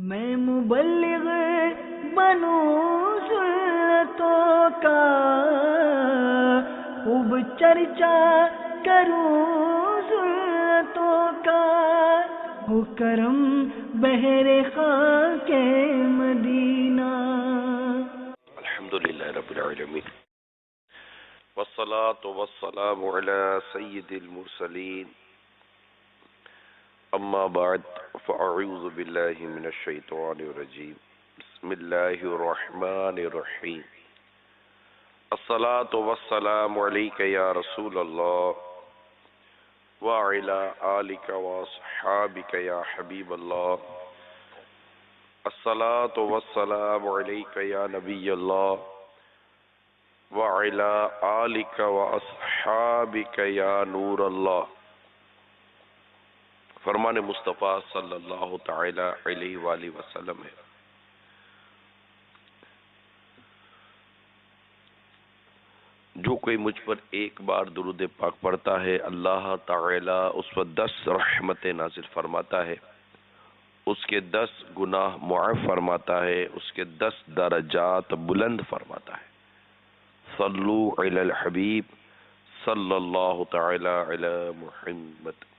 میں مبلغ بنوں سنتوں کا، خوب چرچا کروں سنتوں کا، ہو کرم بہر خاک مدینہ۔ الحمدللہ رب العالمین، والصلاة والسلام على سید المرسلین، اما بعد فاعوذ باللہ من الشیطان الرجیم، بسم اللہ الرحمن الرحیم۔ الصلاة والسلام علیک یا رسول اللہ وعلی آلک واصحابک یا حبیب اللہ۔ الصلاة والسلام علیک یا نبی اللہ وعلی آلک واصحابک یا نور اللہ۔ فرمان مصطفیٰ صلی اللہ تعالی علیہ وآلہ وسلم ہے، جو کوئی مجھ پر ایک بار درود پاک پڑھتا ہے، اللہ تعالی اس پر 10 رحمتیں نازل فرماتا ہے، اس کے 10 گناہ معاف فرماتا ہے، اس کے 10 درجات بلند فرماتا ہے۔ صلو علی الحبیب صلی اللہ تعالی علی محمد۔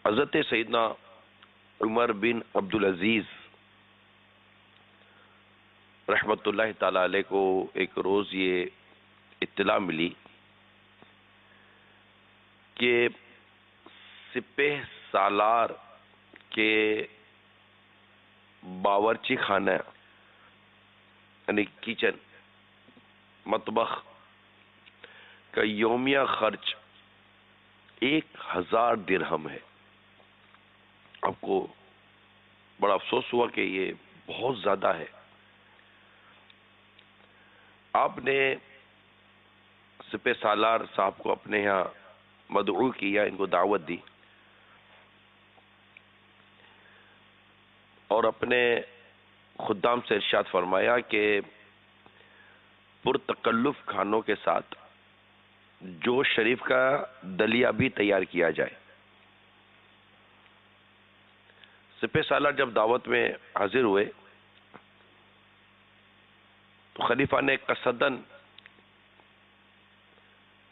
حضرت سیدنا عمر بن عبدالعزیز رحمت اللہ تعالی علیہ کو ایک روز یہ اطلاع ملی کہ سپہ سالار کے باورچی خانہ یعنی کچن مطبخ کا یومیہ خرچ 1000 درہم ہے۔ آپ کو بڑا افسوس ہوا کہ یہ بہت زیادہ ہے۔ آپ نے سپہ سالار صاحب کو اپنے یہاں مدعو کیا، ان کو دعوت دی اور اپنے خدام سے ارشاد فرمایا کہ پرتکلف کھانوں کے ساتھ جوش شریف کا دلیہ بھی تیار کیا جائے۔ سپہ سالار جب دعوت میں حاضر ہوئے تو خلیفہ نے قصدن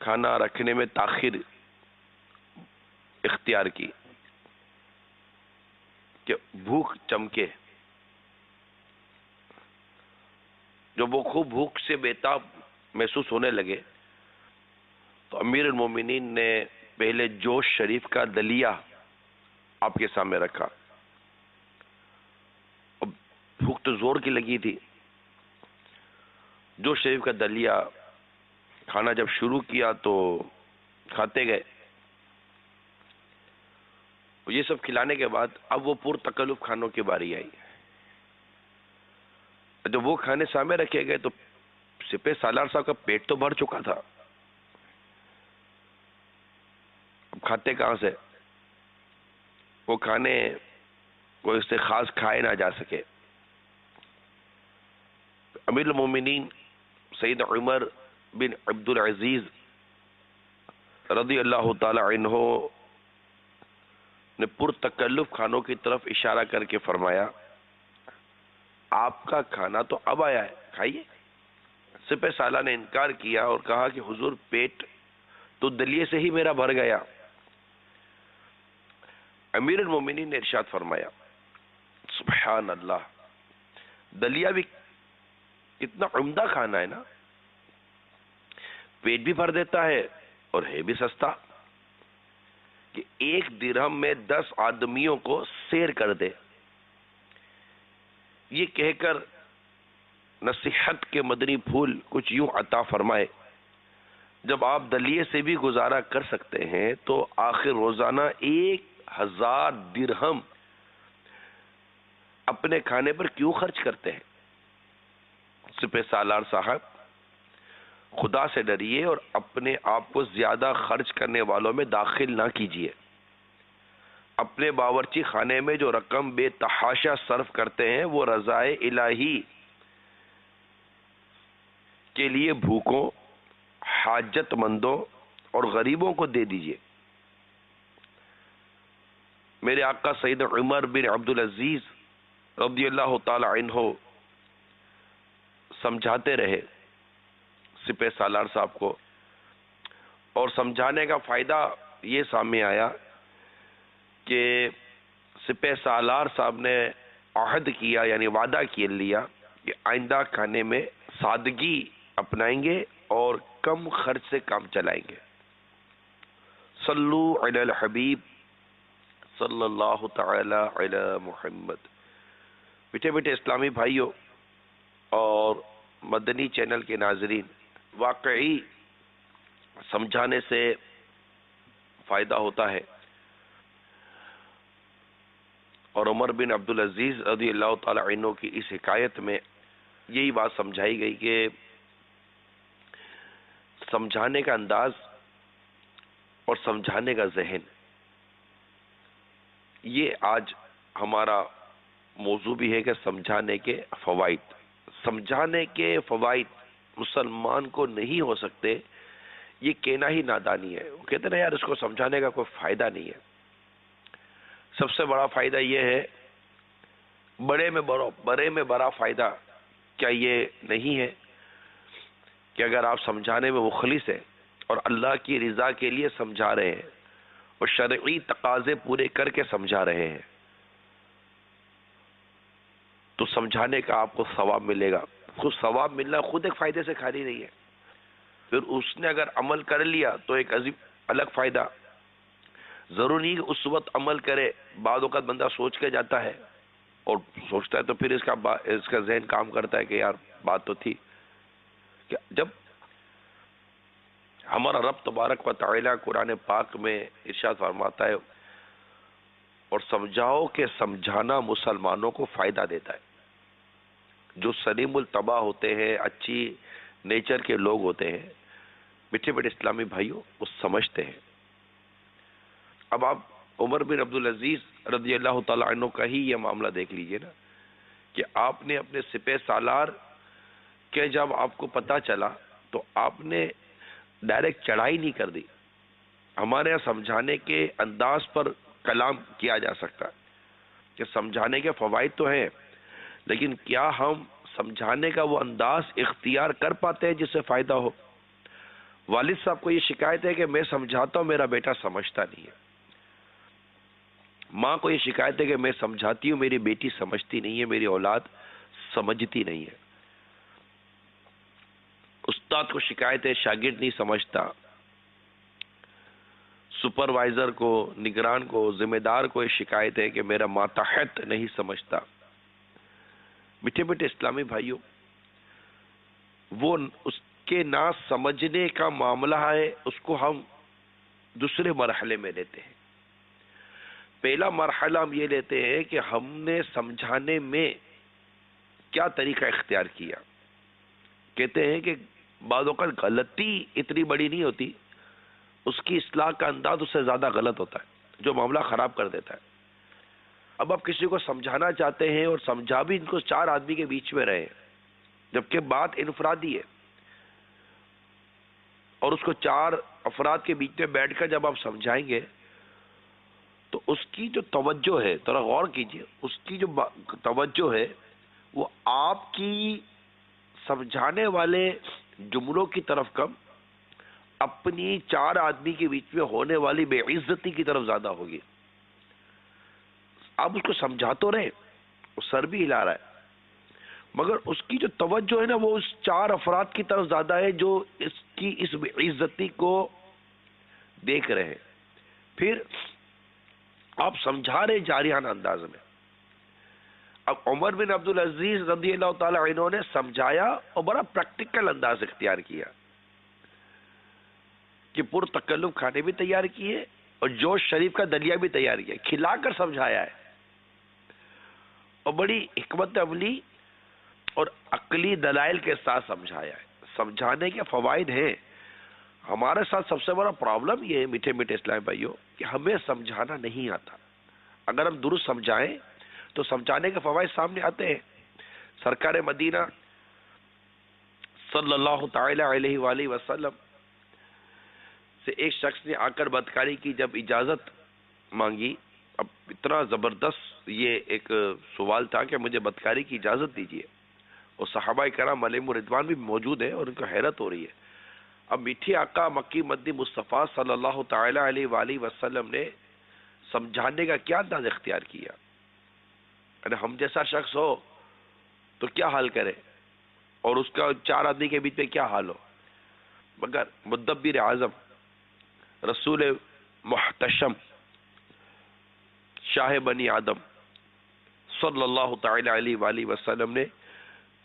کھانا رکھنے میں تاخیر اختیار کی کہ بھوک چمکے۔ جب وہ خوب بھوک سے بیتاب محسوس ہونے لگے تو امیر المومنین نے پہلے جوش شریف کا دلیہ آپ کے سامنے رکھا۔ اب بھوک تو زور کی لگی تھی، جوش شریف کا دلیہ کھانا جب شروع کیا تو کھاتے گئے۔ یہ سب کھلانے کے بعد اب وہ پرتکلف کھانوں کی باری آئی۔ جب وہ کھانے سامنے رکھے گئے تو سپہ سالار صاحب کا پیٹ تو بھر چکا تھا، اب کھاتے کہاں سے؟ وہ کھانے کوئی اس سے خاص کھائے نہ جا سکے۔ امیر المومنین سید عمر بن عبدالعزیز رضی اللہ تعالی عنہ نے پرتکلف کھانوں کی طرف اشارہ کر کے فرمایا، آپ کا کھانا تو اب آیا ہے، کھائیے۔ سپہ سالار نے انکار کیا اور کہا کہ حضور پیٹ تو دلیے سے ہی میرا بھر گیا۔ امیر المومنین نے ارشاد فرمایا، سبحان اللہ، دلیہ بھی کتنا عمدہ کھانا ہے نا، پیٹ بھی بھر دیتا ہے اور ہے بھی سستا، کہ 1 درہم میں 10 آدمیوں کو سیر کر دے۔ یہ کہہ کر نصیحت کے مدنی پھول کچھ یوں عطا فرمائے، جب آپ دلیے سے بھی گزارا کر سکتے ہیں تو آخر روزانہ 1000 درہم اپنے کھانے پر کیوں خرچ کرتے ہیں؟ سپہ سالار صاحب، خدا سے ڈریے اور اپنے آپ کو زیادہ خرچ کرنے والوں میں داخل نہ کیجیے۔ اپنے باورچی خانے میں جو رقم بے تحاشا صرف کرتے ہیں وہ رضائے الہی کے لیے بھوکوں، حاجت مندوں اور غریبوں کو دے دیجیے۔ میرے آقا سید عمر بن عبدالعزیز رضی اللہ تعالی عنہ سمجھاتے رہے سپہ سالار صاحب کو، اور سمجھانے کا فائدہ یہ سامنے آیا کہ سپہ سالار صاحب نے عہد کیا، یعنی وعدہ کیا لیا کہ آئندہ کھانے میں سادگی اپنائیں گے اور کم خرچ سے کام چلائیں گے۔ صلو علی الحبیب صلی اللہ تعالی علی محمد۔ میٹھے میٹھے اسلامی بھائیوں اور مدنی چینل کے ناظرین، واقعی سمجھانے سے فائدہ ہوتا ہے، اور عمر بن عبدالعزیز رضی اللہ تعالی عنہ کی اس حکایت میں یہی بات سمجھائی گئی کہ سمجھانے کا انداز اور سمجھانے کا ذہن، یہ آج ہمارا موضوع بھی ہے کہ سمجھانے کے فوائد۔ سمجھانے کے فوائد مسلمان کو نہیں ہو سکتے، یہ کہنا ہی نادانی ہے۔ وہ کہتے ہیں یار اس کو سمجھانے کا کوئی فائدہ نہیں ہے۔ سب سے بڑا فائدہ یہ ہے، بڑے میں بڑا فائدہ کیا یہ نہیں ہے کہ اگر آپ سمجھانے میں مخلص ہیں اور اللہ کی رضا کے لیے سمجھا رہے ہیں اور شرعی تقاضے پورے کر کے سمجھا رہے ہیں، تو سمجھانے کا آپ کو ثواب ملے گا۔ خود ثواب ملنا خود ایک فائدے سے خالی نہیں ہے، پھر اس نے اگر عمل کر لیا تو ایک عظیم الگ فائدہ۔ ضروری نہیں کہ اس وقت عمل کرے، بعض اوقات بندہ سوچ کے جاتا ہے اور سوچتا ہے تو پھر اس کا ذہن کام کرتا ہے کہ یار بات تو تھی۔ کہ جب ہمارا رب تبارک و تعالی قرآن پاک میں ارشاد فرماتا ہے اور سمجھاؤ کہ سمجھانا مسلمانوں کو فائدہ دیتا ہے، جو سلیم الطبع ہوتے ہیں، اچھی نیچر کے لوگ ہوتے ہیں، میٹھے میٹھے اسلامی بھائیوں، وہ سمجھتے ہیں۔ اب آپ عمر بن عبدالعزیز رضی اللہ تعالی عنہ کا ہی یہ معاملہ دیکھ لیجئے نا، کہ آپ نے اپنے سپہ سالار کے جب آپ کو پتا چلا تو آپ نے ڈائریکٹ چڑھائی نہیں کر دی۔ ہمارے یہاں سمجھانے کے انداز پر کلام کیا جا سکتا ہے کہ سمجھانے کے فوائد تو ہیں، لیکن کیا ہم سمجھانے کا وہ انداز اختیار کر پاتے ہیں جس سے فائدہ ہو؟ والد صاحب کو یہ شکایت ہے کہ میں سمجھاتا ہوں، میرا بیٹا سمجھتا نہیں ہے۔ ماں کو یہ شکایت ہے کہ میں سمجھاتی ہوں، میری بیٹی سمجھتی نہیں ہے، میری اولاد سمجھتی نہیں ہے۔ استاد کو شکایت ہے، شاگرد نہیں سمجھتا۔ سپروائزر کو، نگران کو، ذمہ دار کو یہ شکایت ہے کہ میرا ماتحت نہیں سمجھتا۔ میٹھے میٹھے اسلامی بھائیوں، وہ اس کے نہ سمجھنے کا معاملہ ہے، اس کو ہم دوسرے مرحلے میں لیتے ہیں۔ پہلا مرحلہ ہم یہ لیتے ہیں کہ ہم نے سمجھانے میں کیا طریقہ اختیار کیا۔ کہتے ہیں کہ بعض اوقات غلطی اتنی بڑی نہیں ہوتی، اس کی اصلاح کا انداز اس سے زیادہ غلط ہوتا ہے، جو معاملہ خراب کر دیتا ہے۔ اب آپ کسی کو سمجھانا چاہتے ہیں اور سمجھا بھی ان کو 4 آدمی کے بیچ میں رہے، جبکہ بات انفرادی ہے، اور اس کو 4 افراد کے بیچ میں بیٹھ کر جب آپ سمجھائیں گے تو اس کی جو توجہ ہے، تھوڑا غور کیجئے، اس کی جو توجہ ہے وہ آپ کی سمجھانے والے جملوں کی طرف کم، اپنی 4 آدمی کے بیچ میں ہونے والی بے عزتی کی طرف زیادہ ہوگی۔ آپ اس کو سمجھا تو رہے، وہ سر بھی ہلا رہا ہے، مگر اس کی جو توجہ ہے نا وہ اس 4 افراد کی طرف زیادہ ہے جو اس کی اس بے عزتی کو دیکھ رہے ہیں۔ پھر آپ سمجھا رہے جاریانہ انداز میں۔ اب عمر بن عبدالعزیز رضی اللہ تعالی عنہ نے سمجھایا اور بڑا پریکٹیکل انداز اختیار کیا کہ پرتکلف کھانے بھی تیار کیے اور جوش شریف کا دلیا بھی تیار کیا، کھلا کر سمجھایا ہے، اور بڑی حکمت عملی اور عقلی دلائل کے ساتھ سمجھایا ہے۔ سمجھانے کے فوائد ہیں۔ ہمارے ساتھ سب سے بڑا پرابلم یہ ہے میٹھے میٹھے اسلام بھائیوں کہ ہمیں سمجھانا نہیں آتا۔ اگر ہم درست سمجھائیں تو سمجھانے کے فوائد سامنے آتے ہیں۔ سرکار مدینہ صلی اللہ تعالی علیہ وآلہ وسلم سے ایک شخص نے آ کر بدکاری کی، جب اجازت مانگی اب اتنا زبردست یہ ایک سوال تھا کہ مجھے بدکاری کی اجازت دیجیے، اور صحابہ کرام علیہم رضوان بھی موجود ہیں اور ان کو حیرت ہو رہی ہے۔ اب میٹھی آقا مکی مدنی مصطفیٰ صلی اللہ تعالی علیہ وآلہ وسلم نے سمجھانے کا کیا انداز اختیار کیا؟ یعنی ہم جیسا شخص ہو تو کیا حال کرے، اور اس کا چار آدمی کے بیچ میں کیا حال ہو، مگر مدبر اعظم رسول محتشم شاہ بنی آدم صلی اللہ تعالی علیہ وآلہ وسلم نے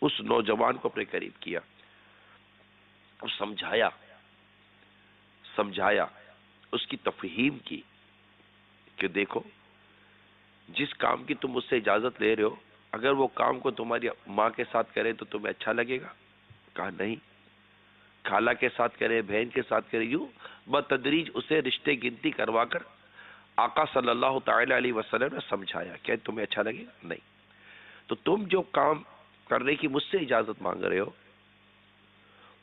اس نوجوان کو اپنے قریب کیا اور سمجھایا، اس کی تفہیم کی کہ دیکھو جس کام کی تم مجھ سے اجازت لے رہے ہو، اگر وہ کام کو تمہاری ماں کے ساتھ کرے تو تمہیں اچھا لگے گا؟ کہا نہیں، خالہ کے ساتھ کرے، بہن کے ساتھ کرے، یوں بتدریج اسے رشتے گنتی کروا کر آقا صلی اللہ تعالی علیہ وسلم نے سمجھایا کہ تمہیں اچھا لگے گا؟ نہیں۔ تو تم جو کام کرنے کی مجھ سے اجازت مانگ رہے ہو،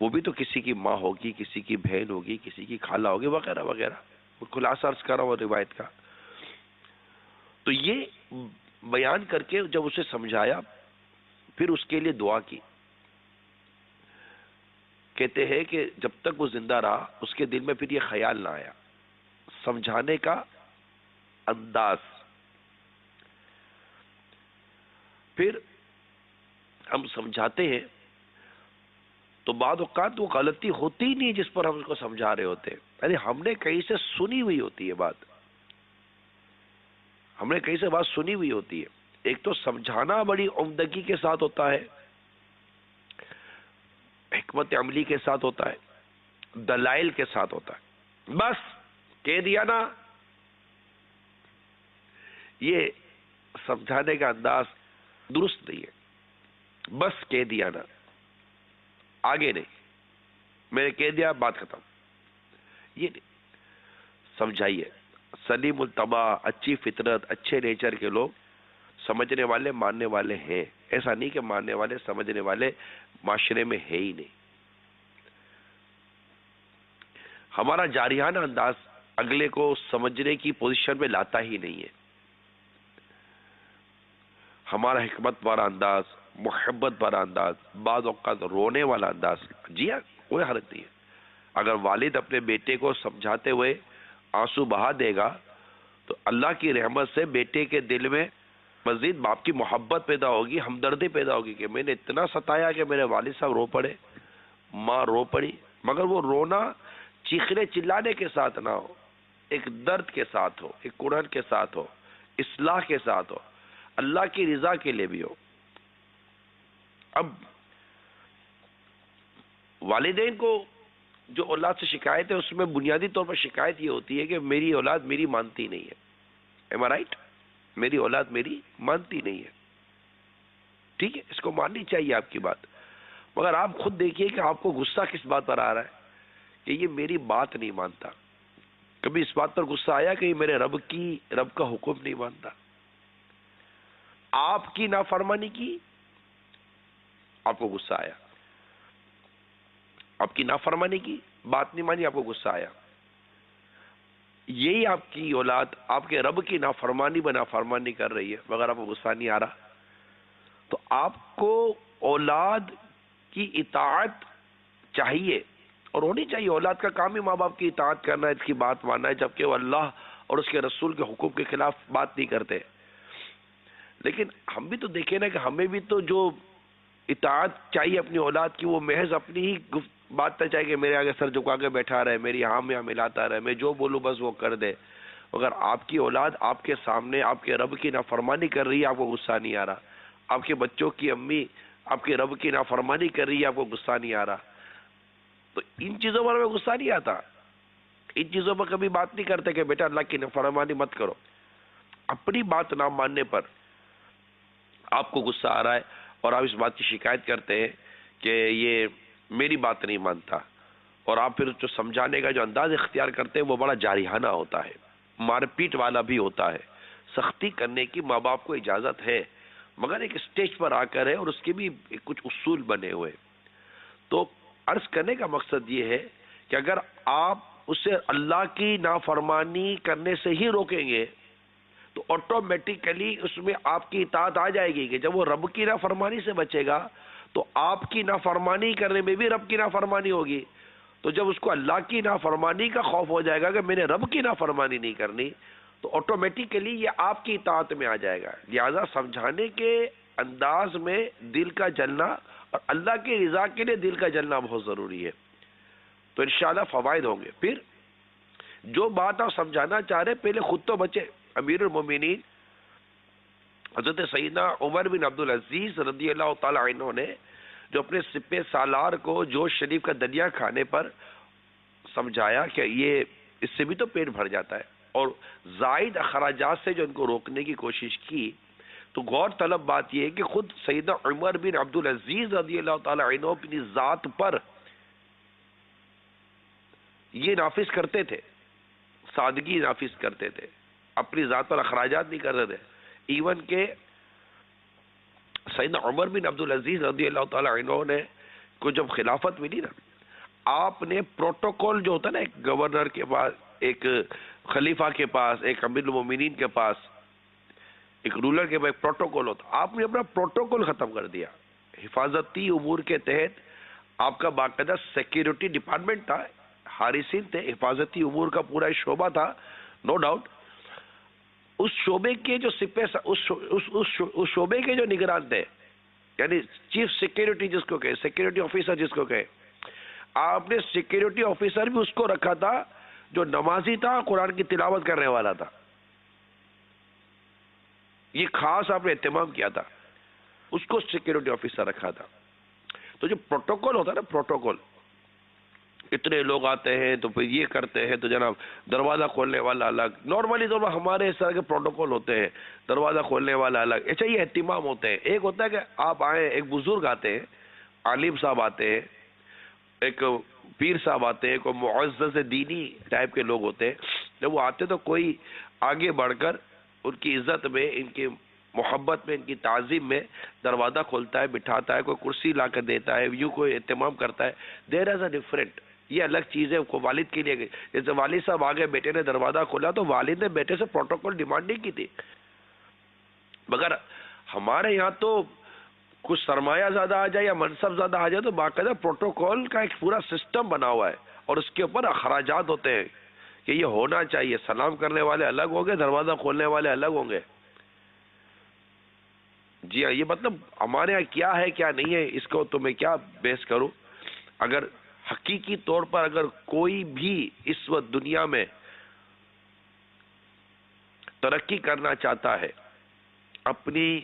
وہ بھی تو کسی کی ماں ہوگی، کسی کی بہن ہوگی، کسی کی خالہ ہوگی، وغیرہ وغیرہ، خلاصہ عرض کر رہا ہوں روایت کا۔ تو یہ بیان کر کے جب اسے سمجھایا، پھر اس کے لیے دعا کی۔ کہتے ہیں کہ جب تک وہ زندہ رہا اس کے دل میں پھر یہ خیال نہ آیا، سمجھانے کا انداز۔ پھر ہم سمجھاتے ہیں تو بعض اوقات وہ غلطی ہوتی ہی نہیں جس پر ہم اس کو سمجھا رہے ہوتے، یعنی ہم نے کہیں سے سنی ہوئی ہوتی ہے بات، ہم نے کہیں سے بات سنی ہوئی ہوتی ہے۔ ایک تو سمجھانا بڑی عمدگی کے ساتھ ہوتا ہے، حکمت عملی کے ساتھ ہوتا ہے، دلائل کے ساتھ ہوتا ہے۔ بس کہہ دیا نا، یہ سمجھانے کا انداز درست نہیں ہے۔ بس کہہ دیا نا، آگے نہیں، میں نے کہہ دیا بات ختم، یہ نہیں۔ سمجھائیے۔ سلیم الطبع، اچھی فطرت، اچھے نیچر کے لوگ سمجھنے والے، ماننے والے ہیں، ایسا نہیں کہ ماننے والے، سمجھنے والے معاشرے میں ہے ہی نہیں۔ ہمارا جارحانہ انداز اگلے کو سمجھنے کی پوزیشن میں لاتا ہی نہیں ہے۔ ہمارا حکمت بھرا انداز، محبت بھرا انداز، بعض اوقات رونے والا انداز، جی ہاں، کوئی حرج نہیں ہے۔ اگر والد اپنے بیٹے کو سمجھاتے ہوئے آنسو بہا دے گا تو اللہ کی رحمت سے بیٹے کے دل میں مزید باپ کی محبت پیدا ہوگی، ہمدردی پیدا ہوگی کہ میں نے اتنا ستایا کہ میرے والد صاحب رو پڑے، ماں رو پڑی، مگر وہ رونا چیخنے چلانے کے ساتھ نہ ہو، ایک درد کے ساتھ ہو، ایک قرآن کے ساتھ ہو، اصلاح کے ساتھ ہو، اللہ کی رضا کے لیے بھی ہو۔ اب والدین کو جو اولاد سے شکایت ہے، اس میں بنیادی طور پر شکایت یہ ہوتی ہے کہ میری اولاد میری مانتی نہیں ہے۔ ایم آئی رائٹ؟ میری اولاد میری مانتی نہیں ہے۔ ٹھیک ہے، اس کو ماننی چاہیے آپ کی بات، مگر آپ خود دیکھیے کہ آپ کو غصہ کس بات پر آ رہا ہے کہ یہ میری بات نہیں مانتا۔ کبھی اس بات پر غصہ آیا کہ یہ میرے رب کا حکم نہیں مانتا؟ آپ کی نافرمانی کی، آپ کو غصہ آیا، آپ کی نافرمانی کی، بات نہیں مانی، آپ کو غصہ آیا۔ یہی آپ کی اولاد آپ کے رب کی نافرمانی نافرمانی کر رہی ہے مگر آپ کو غصہ نہیں آ رہا، تو آپ کو اولاد کی اطاعت چاہیے اور ہونی چاہیے۔ اولاد کا کام ہی ماں باپ کی اطاعت کرنا ہے، اس کی بات ماننا ہے، جبکہ وہ اللہ اور اس کے رسول کے حکم کے خلاف بات نہیں کرتے۔ لیکن ہم بھی تو دیکھیں نا کہ ہمیں بھی تو جو اطاعت چاہیے اپنی اولاد کی، وہ محض اپنی ہی بات نہ چاہیے کہ میرے آگے سر جھکا کے بیٹھا رہے، میری ہاں میں ملاتا رہے، میں جو بولوں بس وہ کر دے۔ اگر آپ کی اولاد آپ کے سامنے آپ کے رب کی نافرمانی کر رہی ہے، آپ کو غصہ نہیں آ رہا، آپ کے بچوں کی امی آپ کے رب کی نافرمانی کر رہی ہے، آپ کو غصہ نہیں آ رہا، تو ان چیزوں پر ہمیں غصہ نہیں آتا، ان چیزوں پر کبھی بات نہیں کرتے کہ بیٹا اللہ کی نافرمانی مت کرو۔ اپنی بات نہ ماننے پر آپ کو غصہ آ رہا ہے اور آپ اس بات کی شکایت کرتے ہیں کہ یہ میری بات نہیں مانتا، اور آپ پھر جو سمجھانے کا جو انداز اختیار کرتے ہیں وہ بڑا جارحانہ ہوتا ہے، مار پیٹ والا بھی ہوتا ہے۔ سختی کرنے کی ماں باپ کو اجازت ہے، مگر ایک اسٹیج پر آ کر ہے اور اس کے بھی کچھ اصول بنے ہوئے۔ تو عرض کرنے کا مقصد یہ ہے کہ اگر آپ اسے اللہ کی نافرمانی کرنے سے ہی روکیں گے تو آٹومیٹیکلی اس میں آپ کی اطاعت آ جائے گی کہ جب وہ رب کی نافرمانی سے بچے گا تو آپ کی نافرمانی کرنے میں بھی رب کی نافرمانی ہوگی. تو جب اس کو اللہ کی نافرمانی کا خوف ہو جائے گا کہ میں نے رب کی نافرمانی نہیں کرنی, تو آٹومیٹیکلی یہ آپ کی اطاعت میں آ جائے گا. لہذا سمجھانے کے انداز میں دل کا جلنا اور اللہ کی رضا کے لیے دل کا جلنا بہت ضروری ہے. تو انشاءاللہ فوائد ہوں گے. پھر جو بات آپ سمجھانا چاہ رہے پہلے خود تو بچے. امیر المومنین حضرت سیدنا عمر بن عبدالعزیز رضی اللہ تعالی عنہ نے جو اپنے سپہ سالار کو جوش شریف کا دریا کھانے پر سمجھایا کہ یہ اس سے بھی تو پیٹ بھر جاتا ہے, اور زائد اخراجات سے جو ان کو روکنے کی کوشش کی, تو غور طلب بات یہ ہے کہ خود سیدنا عمر بن عبدالعزیز رضی اللہ تعالی عنہ اپنی ذات پر یہ نافذ کرتے تھے, سادگی نافذ کرتے تھے, اپنی ذات پر اخراجات نہیں کرتے تھے. ایون کہ سیدنا عمر بن عبدالعزیز رضی اللہ تعالی عنہ نے کو جب خلافت ملی نا, آپ نے پروٹوکول جو ہوتا ہے نا, ایک گورنر کے پاس, ایک خلیفہ کے پاس, ایک امیر المومنین کے پاس, ایک رولر کے پاس ایک پروٹوکول ہوتا, آپ نے اپنا پروٹوکول ختم کر دیا. حفاظتی امور کے تحت آپ کا باقاعدہ سیکیورٹی ڈپارٹمنٹ تھا, حارسین تھے, حفاظتی امور کا پورا شعبہ تھا, نو ڈاؤٹ. اس شعبے کے جو اس شعبے کے جو نگران تھے, یعنی چیف سیکیورٹی جس کو کہے, سیکیورٹی آفیسر جس کو کہے, آپ نے سیکیورٹی آفیسر بھی اس کو رکھا تھا جو نمازی تھا, قرآن کی تلاوت کرنے والا تھا. یہ خاص آپ نے اہتمام کیا تھا, اس کو سیکیورٹی آفیسر رکھا تھا. تو جو پروٹوکول ہوتا ہے نا, پروٹوکول, اتنے لوگ آتے ہیں تو پھر یہ کرتے ہیں, تو جناب دروازہ کھولنے والا الگ, نارملی طور پر ہمارے اس طرح کے پروٹوکول ہوتے ہیں, دروازہ کھولنے والا الگ. اچھا, یہ اہتمام ہوتے ہیں. ایک ہوتا ہے کہ آپ آئیں, ایک بزرگ آتے ہیں, عالم صاحب آتے ہیں, ایک پیر صاحب آتے ہیں, کوئی معزز دینی ٹائپ کے لوگ ہوتے ہیں. جب وہ آتے تو کوئی آگے بڑھ کر ان کی عزت میں, ان کی محبت میں, ان کی تعظیم میں دروازہ کھولتا ہے, بٹھاتا ہے, کوئی کرسی لا کر دیتا ہے, یوں کوئی اہتمام کرتا ہے. دیر از اے ڈفرینٹ, یہ الگ چیز ہے. کو والد کے لیے, جیسے والد صاحب آگے, بیٹے نے دروازہ کھولا تو والد نے بیٹے سے پروٹوکول ڈیمانڈ نہیں کی تھی. مگر ہمارے یہاں تو کچھ سرمایہ زیادہ آ جائے یا منصب زیادہ آ جائے تو باقاعدہ پروٹوکول کا ایک پورا سسٹم بنا ہوا ہے, اور اس کے اوپر اخراجات ہوتے ہیں کہ یہ ہونا چاہیے. سلام کرنے والے الگ ہوں گے, دروازہ کھولنے والے الگ ہوں گے. جی ہاں, یہ مطلب ہمارے یہاں کیا ہے کیا نہیں ہے, اس کو تو میں کیا بیس کروں. اگر حقیقی طور پر اگر کوئی بھی اس وقت دنیا میں ترقی کرنا چاہتا ہے, اپنی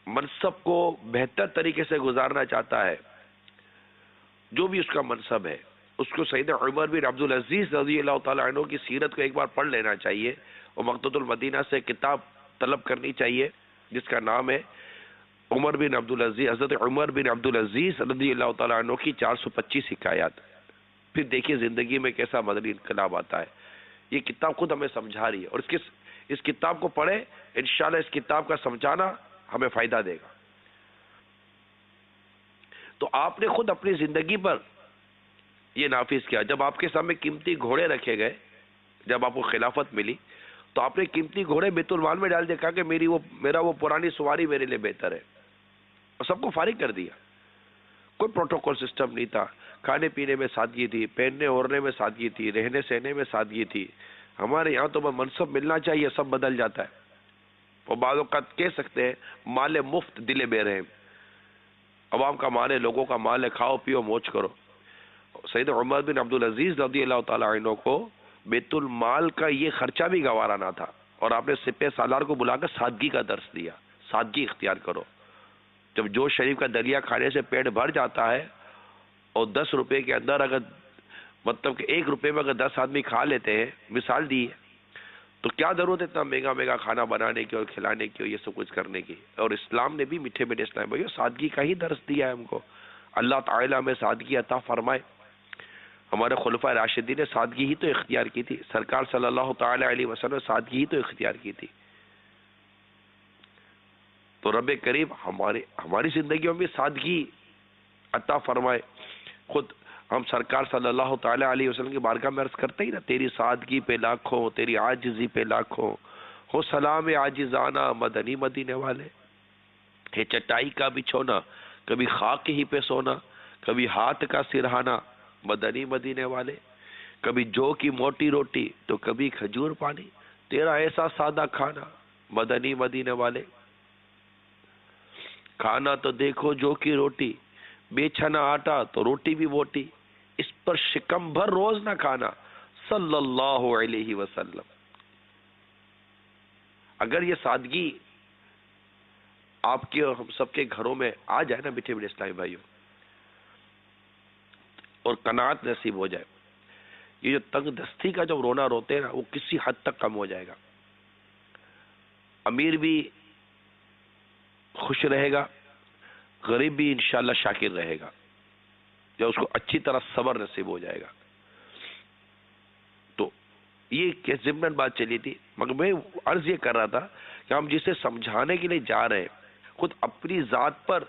منصب کو بہتر طریقے سے گزارنا چاہتا ہے, جو بھی اس کا منصب ہے, اس کو سیدنا عمر بن عبدالعزیز رضی اللہ تعالی عنہ کی سیرت کو ایک بار پڑھ لینا چاہیے, اور مکتبۃ المدینہ سے کتاب طلب کرنی چاہیے جس کا نام ہے عمر بن عبدالعزیز, حضرت عمر بن عبدالعزیز رضی اللہ تعالی عنہ کی 425 حکایات. پھر دیکھیے زندگی میں کیسا مدنی انقلاب آتا ہے. یہ کتاب خود ہمیں سمجھا رہی ہے, اور اس کتاب کو پڑھیں, انشاءاللہ اس کتاب کا سمجھانا ہمیں فائدہ دے گا. تو آپ نے خود اپنی زندگی پر یہ نافذ کیا. جب آپ کے سامنے قیمتی گھوڑے رکھے گئے, جب آپ کو خلافت ملی, تو آپ نے قیمتی گھوڑے بیت المال میں ڈال دیا, کہا کہ میرا وہ پرانی سواری میرے لیے بہتر ہے, اور سب کو فارغ کر دیا. کوئی پروٹوکول سسٹم نہیں تھا. کھانے پینے میں سادگی تھی, پہننے اوڑھنے میں سادگی تھی, رہنے سہنے میں سادگی تھی. ہمارے یہاں تو منصب ملنا چاہیے, سب بدل جاتا ہے. اور بعض اوقات کہہ سکتے ہیں مال مفت دل بے رحم, عوام کا مال ہے, لوگوں کا مال ہے, کھاؤ پیو موج کرو. سید عمر بن عبدالعزیز رضی اللہ تعالی عنہ کو بیت المال کا یہ خرچہ بھی گوارا نہ تھا, اور آپ نے سپہ سالار کو بلا کر سادگی کا درس دیا. سادگی اختیار کرو. جب جوش شریف کا دریا کھانے سے پیٹ بھر جاتا ہے, اور 10 روپے کے اندر اگر مطلب کہ 1 روپے میں اگر 10 آدمی کھا لیتے ہیں, مثال دی, تو کیا ضرورت ہے اتنا مہنگا مہنگا کھانا بنانے کی اور کھلانے کی اور یہ سب کچھ کرنے کی. اور اسلام نے بھی میٹھے میٹھے اسلام بھائی سادگی کا ہی درس دیا ہے ہم کو. اللہ تعالیٰ ہمیں سادگی عطا فرمائے. ہمارے خلفائے راشدین نے سادگی ہی تو اختیار کی تھی. سرکار صلی اللہ تعالی علیہ وسلم نے سادگی ہی تو اختیار کی تھی. تو رب کریم ہماری زندگیوں میں سادگی عطا فرمائے. خود ہم سرکار صلی اللہ تعالی علیہ وسلم کی بارگاہ میں عرض کرتے ہی نا, تیری سادگی پہ لاکھوں, تیری عاجزی پہ لاکھوں, ہو سلام عاجزانہ مدنی مدینے والے، ہے چٹائی کا بچھونا کبھی خاک ہی پہ سونا، کبھی ہاتھ کا سرہانا مدنی مدینے والے، کبھی جو کی موٹی روٹی تو کبھی کھجور پانی، تیرا ایسا سادہ کھانا مدنی مدینے والے، کھانا تو دیکھو جو کی روٹی، بے چھنا آٹا تو روٹی بھی موٹی، اس پر شکم بھر روز نہ کھانا صلی اللہ علیہ وسلم۔ اگر یہ سادگی آپ کے اور ہم سب کے گھروں میں آ جائے نا میٹھے میٹھے اسلامی بھائیوں، اور قناعت نصیب ہو جائے، یہ جو تنگ دستی کا جب رونا روتے ہیں نا وہ کسی حد تک کم ہو جائے گا، امیر بھی خوش رہے گا، غریب بھی انشاءاللہ شاکر رہے گا، جب اس کو اچھی طرح صبر نصیب ہو جائے گا۔ تو یہ کہ ضمن بات چلی تھی، مگر میں عرض یہ کر رہا تھا کہ ہم جسے سمجھانے کے لیے جا رہے ہیں خود اپنی ذات پر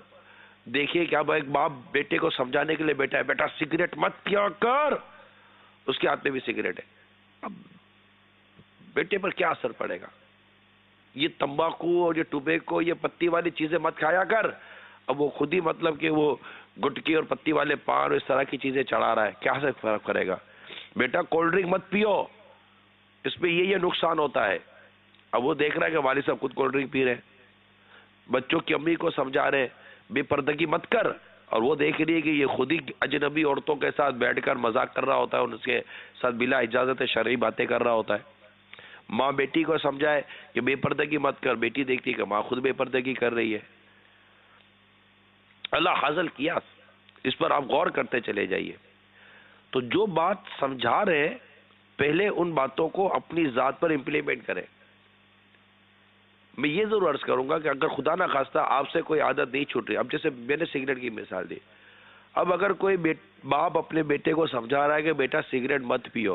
دیکھیے کہ اب ایک باپ بیٹے کو سمجھانے کے لیے بیٹا ہے، بیٹا سگریٹ مت پیا کر، اس کے ہاتھ میں بھی سگریٹ ہے، اب بیٹے پر کیا اثر پڑے گا؟ یہ تمباکو اور یہ ٹوبیکو یہ پتی والی چیزیں مت کھایا کر، اب وہ خود ہی مطلب کہ وہ گٹکی اور پتی والے پان اور اس طرح کی چیزیں چڑھا رہا ہے، کیا سے فرق کرے گا؟ بیٹا کولڈ ڈرنک مت پیو، اس پہ یہ نقصان ہوتا ہے۔ اب وہ دیکھ رہا ہے کہ والد صاحب خود کولڈ ڈرنک پی رہے ہیں، بچوں کی امی کو سمجھا رہے بے پردگی مت کر، اور وہ دیکھ رہی ہے کہ یہ خود ہی اجنبی عورتوں کے ساتھ بیٹھ کر مذاق کر رہا ہوتا ہے، ان کے ساتھ بلا اجازت شرعی باتیں کر رہا ہوتا ہے۔ ماں بیٹی کو سمجھائے کہ بے پردگی مت کر، بیٹی دیکھتی کہ ماں خود بے پردگی کر رہی ہے۔ اللہ حاصل کیا، اس پر آپ غور کرتے چلے جائیے۔ تو جو بات سمجھا رہے ہیں پہلے ان باتوں کو اپنی ذات پر امپلیمنٹ کریں۔ میں یہ ضرور عرض کروں گا کہ اگر خدا نہ خواستہ آپ سے کوئی عادت نہیں چھوٹ رہی، اب جیسے میں نے سگریٹ کی مثال دی، اب اگر کوئی باپ اپنے بیٹے کو سمجھا رہا ہے کہ بیٹا سگریٹ مت پیو،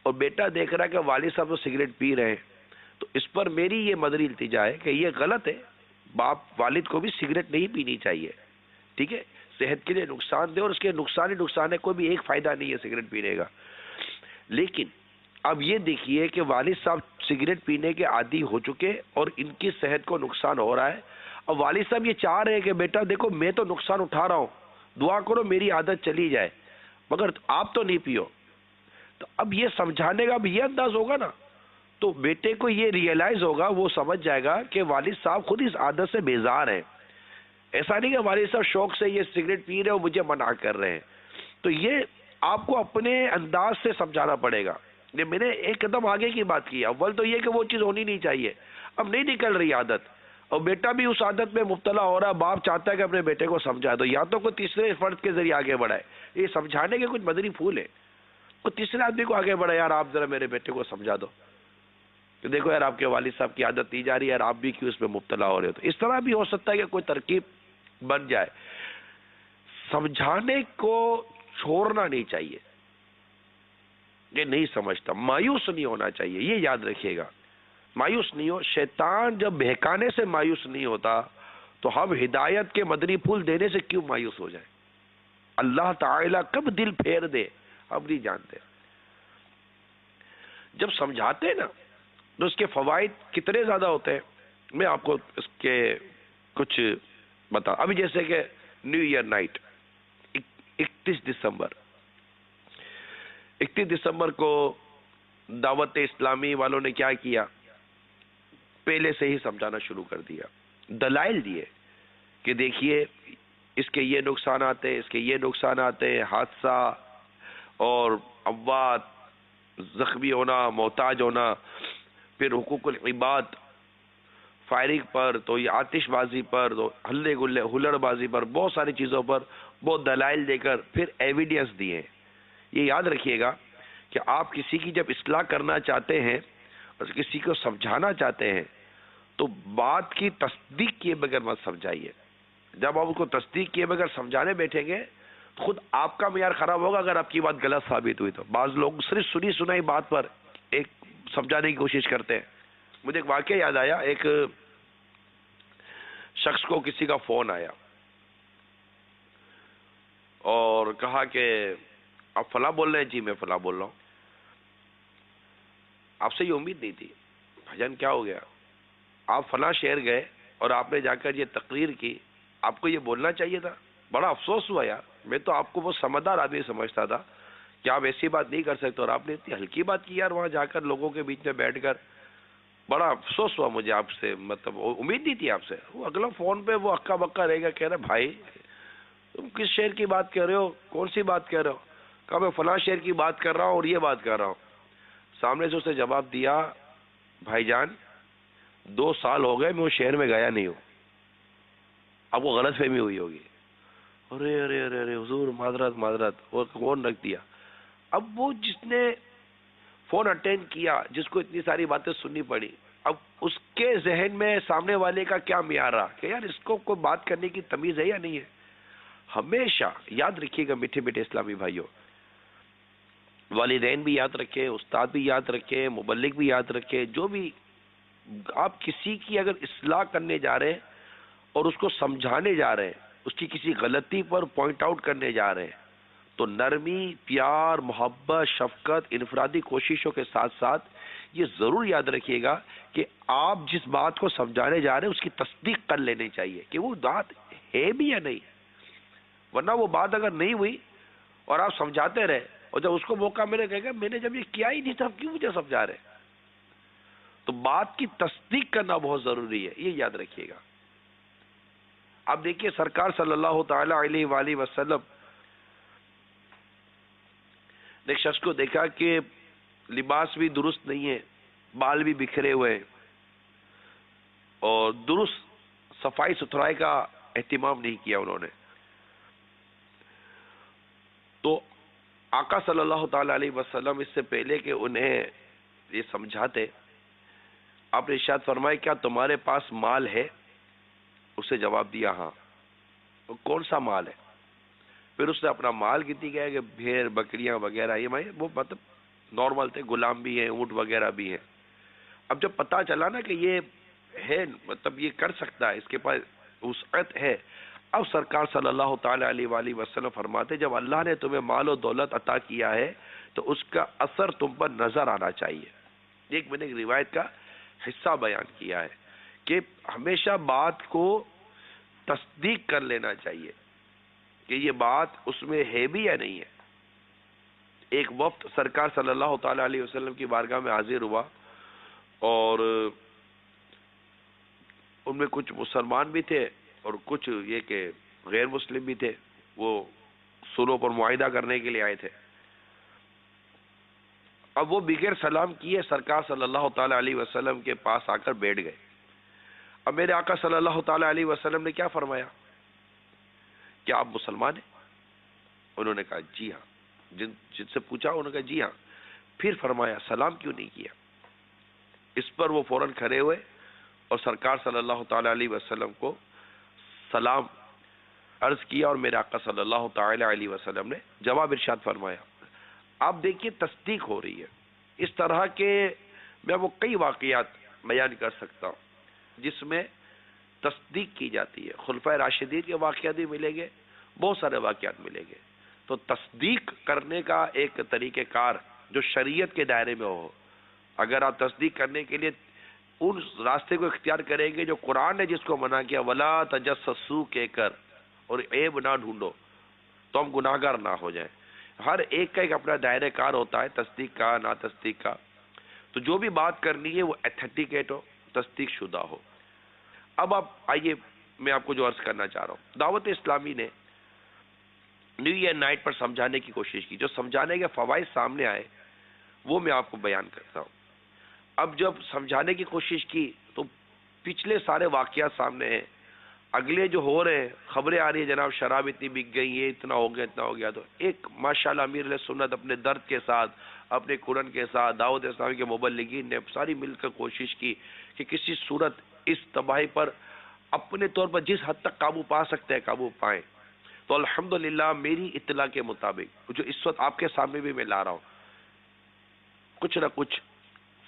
اور بیٹا دیکھ رہا ہے کہ والد صاحب تو سگریٹ پی رہے ہیں، تو اس پر میری یہ مدنی التجا ہے کہ یہ غلط ہے، باپ والد کو بھی سگریٹ نہیں پینی چاہیے، ٹھیک ہے، صحت کے لیے نقصان دہ اور اس کے نقصان ہی نقصان ہے، کوئی بھی ایک فائدہ نہیں ہے سگریٹ پینے کا۔ لیکن اب یہ دیکھیے کہ والد صاحب سگریٹ پینے کے عادی ہو چکے اور ان کی صحت کو نقصان ہو رہا ہے، اب والد صاحب یہ چاہ رہے ہیں کہ بیٹا دیکھو میں تو نقصان اٹھا رہا ہوں، دعا کرو میری عادت چلی جائے، مگر آپ تو نہیں پیو۔ تو اب یہ سمجھانے کا اب یہ انداز ہوگا نا، تو بیٹے کو یہ ریئلائز ہوگا، وہ سمجھ جائے گا کہ والد صاحب خود اس عادت سے بیزار ہیں، ایسا نہیں کہ والد صاحب شوق سے یہ سگریٹ پی رہے اور مجھے منع کر رہے ہیں۔ تو یہ آپ کو اپنے انداز سے سمجھانا پڑے گا۔ یہ میں نے ایک قدم آگے کی بات کی، اول تو یہ کہ وہ چیز ہونی نہیں چاہیے، اب نہیں نکل رہی عادت، اور بیٹا بھی اس عادت میں مبتلا ہو رہا ہے، باپ چاہتا ہے کہ اپنے بیٹے کو سمجھائے، تو یا تو کوئی تیسرے فرد کے ذریعے آگے بڑھائے، یہ سمجھانے کے کچھ مدنی پھول ہیں، کوئی تیسرے آدمی کو آگے بڑھائے، یار آپ ذرا میرے بیٹے کو سمجھا دو کہ دیکھو یار آپ کے والد صاحب کی عادت دی جا رہی ہے، یار آپ بھی کیوں اس میں مبتلا ہو رہے ہو۔ تو اس طرح بھی ہو سکتا ہے کہ کوئی ترکیب بن جائے۔ سمجھانے کو چھوڑنا نہیں چاہیے، یہ نہیں سمجھتا، مایوس نہیں ہونا چاہیے، یہ یاد رکھیے گا، مایوس نہیں ہو۔ شیطان جب بہکانے سے مایوس نہیں ہوتا تو ہم ہدایت کے مدنی پھول دینے سے کیوں مایوس ہو جائیں؟ اللہ تعالیٰ کب دل پھیر دے ہم نہیں جانتے۔ جب سمجھاتے ہیں نا تو اس کے فوائد کتنے زیادہ ہوتے ہیں، میں آپ کو اس کے کچھ بتا، ابھی جیسے کہ نیو ایئر نائٹ 31 دسمبر کو دعوت اسلامی والوں نے کیا کیا، پہلے سے ہی سمجھانا شروع کر دیا، دلائل دیے کہ دیکھیے اس کے یہ نقصانات ہیں، اس کے یہ نقصانات ہیں، حادثہ اور اموات، زخمی ہونا، محتاج ہونا، پھر حقوق العباد، فائرنگ پر، تو یہ آتش بازی پر، تو ہلے گلے ہلڑ بازی پر، بہت ساری چیزوں پر بہت دلائل دے کر پھر ایویڈینس دیے۔ یہ یاد رکھیے گا کہ آپ کسی کی جب اصلاح کرنا چاہتے ہیں اور کسی کو سمجھانا چاہتے ہیں تو بات کی تصدیق کیے بغیر مت سمجھائیے۔ جب آپ اس کو تصدیق کیے بغیر سمجھانے بیٹھیں گے خود آپ کا معیار خراب ہوگا اگر آپ کی بات غلط ثابت ہوئی تو۔ بعض لوگ صرف سنی سنائی بات پر ایک سمجھانے کی کوشش کرتے ہیں۔ مجھے ایک واقعہ یاد آیا، ایک شخص کو کسی کا فون آیا اور کہا کہ آپ فلاں بول رہے ہیں، جی میں فلاں بول رہا ہوں، آپ سے یہ امید نہیں تھی، بھائی جان کیا ہو گیا؟ آپ فلاں شہر گئے اور آپ نے جا کر یہ تقریر کی، آپ کو یہ بولنا چاہیے تھا. بڑا افسوس ہوا یار، میں تو آپ کو وہ سمجھدار آدمی سمجھتا تھا کہ آپ ایسی بات نہیں کر سکتے، اور آپ نے اتنی ہلکی بات کی یار وہاں جا کر لوگوں کے بیچ میں بیٹھ کر. بڑا افسوس ہوا مجھے آپ سے، مطلب امید نہیں تھی آپ سے. وہ اگلا فون پہ وہ اکا بکا رہے گا، کہہ رہا بھائی تم کس شہر کی بات کر رہے ہو، کون سی بات کر رہے ہو؟ کہا میں فلاں شہر کی بات کر رہا ہوں اور یہ بات کر رہا ہوں. سامنے سے اس نے جواب دیا، بھائی جان 2 سال ہو گئے میں اس شہر میں گیا نہیں ہوں. اب وہ غلط فہمی ہوئی ہوگی. ارے ارے ارے ارے حضور معذرت معذرت، وہ فون رکھ دیا. اب وہ جس نے فون اٹینڈ کیا، جس کو اتنی ساری باتیں سننی پڑی، اب اس کے ذہن میں سامنے والے کا کیا معیار رہا کہ یار اس کو کوئی بات کرنے کی تمیز ہے یا نہیں ہے. ہمیشہ یاد رکھیے گا میٹھے میٹھے اسلامی بھائیوں، والدین بھی یاد رکھے، استاد بھی یاد رکھے، مبلغ بھی یاد رکھے، جو بھی آپ کسی کی اگر اصلاح کرنے جا رہے ہیں اور اس کو سمجھانے جا رہے ہیں، اس کی کسی غلطی پر پوائنٹ آؤٹ کرنے جا رہے ہیں، تو نرمی، پیار، محبت، شفقت، انفرادی کوششوں کے ساتھ ساتھ یہ ضرور یاد رکھیے گا کہ آپ جس بات کو سمجھانے جا رہے ہیں اس کی تصدیق کر لینی چاہیے کہ وہ بات ہے بھی یا نہیں. ورنہ وہ بات اگر نہیں ہوئی اور آپ سمجھاتے رہے اور جب اس کو موقع ملے کہے گا میں نے جب یہ کیا ہی نہیں تھا کیوں مجھے سمجھا رہے. تو بات کی تصدیق کرنا بہت ضروری ہے، یہ یاد رکھیے گا. اب دیکھیے سرکار صلی اللہ تعالی علیہ وآلہ وسلم نے ایک شخص کو دیکھا کہ لباس بھی درست نہیں ہے، بال بھی بکھرے ہوئے ہیں اور درست صفائی ستھرائی کا اہتمام نہیں کیا انہوں نے. تو آقا صلی اللہ تعالی علیہ وسلم اس سے پہلے کہ انہیں یہ سمجھاتے، آپ نے ارشاد فرمایا کیا تمہارے پاس مال ہے؟ اس سے جواب دیا ہاں. تو کون سا مال ہے؟ پھر اس نے اپنا مال گنتی گیا کہ بھیڑ بکریاں وغیرہ، یہ وہ مطلب نارمل تھے، غلام بھی ہیں، اونٹ وغیرہ بھی ہیں. اب جب پتا چلا نا کہ یہ ہے، مطلب یہ کر سکتا ہے، اس کے پاس وسعت ہے، اب سرکار صلی اللہ تعالی علیہ وآلہ وسلم فرماتے جب اللہ نے تمہیں مال و دولت عطا کیا ہے تو اس کا اثر تم پر نظر آنا چاہیے. ایک میں نے ایک روایت کا حصہ بیان کیا ہے کہ ہمیشہ بات کو تصدیق کر لینا چاہیے کہ یہ بات اس میں ہے بھی یا نہیں ہے. ایک وفد سرکار صلی اللہ تعالی علیہ وسلم کی بارگاہ میں حاضر ہوا اور ان میں کچھ مسلمان بھی تھے اور کچھ یہ کہ غیر مسلم بھی تھے. وہ صلح پر معاہدہ کرنے کے لیے آئے تھے. اب وہ بغیر سلام کیے سرکار صلی اللہ تعالی علیہ وسلم کے پاس آ کر بیٹھ گئے. اب میرے آقا صلی اللہ تعالی علیہ وسلم نے کیا فرمایا؟ کیا آپ مسلمان ہیں؟ انہوں نے کہا جی ہاں. جن سے پوچھا انہوں نے کہا جی ہاں. پھر فرمایا سلام کیوں نہیں کیا؟ اس پر وہ فوراً کھڑے ہوئے اور سرکار صلی اللہ تعالی علیہ وسلم کو سلام عرض کیا اور میرے آقا صلی اللہ تعالی علیہ وسلم نے جواب ارشاد فرمایا. آپ دیکھیے تصدیق ہو رہی ہے. اس طرح کے میں وہ کئی واقعات بیان کر سکتا ہوں جس میں تصدیق کی جاتی ہے. خلفائے راشدین کے واقعات بھی ملیں گے، بہت سارے واقعات ملیں گے. تو تصدیق کرنے کا ایک طریقہ کار جو شریعت کے دائرے میں ہو، اگر آپ تصدیق کرنے کے لیے ان راستے کو اختیار کریں گے جو قرآن نے جس کو منع کیا ولا تجسسوا کہہ کر اور عیب نہ ڈھونڈو تو ہم گناہگار نہ ہو جائیں. ہر ایک کا ایک اپنا دائرہ کار ہوتا ہے تصدیق کا، نا تصدیق کا. تو جو بھی بات کرنی ہے وہ ایتھینٹیکیٹ ہو، تصدیق شدہ ہو. اب آپ آئیے میں آپ کو جو عرض کرنا چاہ رہا ہوں، دعوت اسلامی نے نیو ایئر نائٹ پر سمجھانے کی کوشش کی. جو سمجھانے کے فوائد سامنے آئے وہ میں آپ کو بیان کرتا ہوں. اب جب سمجھانے کی کوشش کی تو پچھلے سارے واقعات سامنے ہیں. اگلے جو ہو رہے ہیں خبریں آ رہی ہیں جناب شراب اتنی بک گئی، یہ اتنا ہو گیا اتنا ہو گیا. تو ایک ماشاءاللہ امیر علیہ سنت اپنے درد کے ساتھ، اپنے قرآن کے ساتھ، دعوت اسلامی کے مبلغین نے ساری مل کر کوشش کی کہ کسی صورت اس تباہی پر اپنے طور پر جس حد تک قابو پا سکتے ہیں قابو پائیں. تو الحمدللہ میری اطلاع کے مطابق جو اس وقت آپ کے سامنے بھی میں لا رہا ہوں کچھ نہ کچھ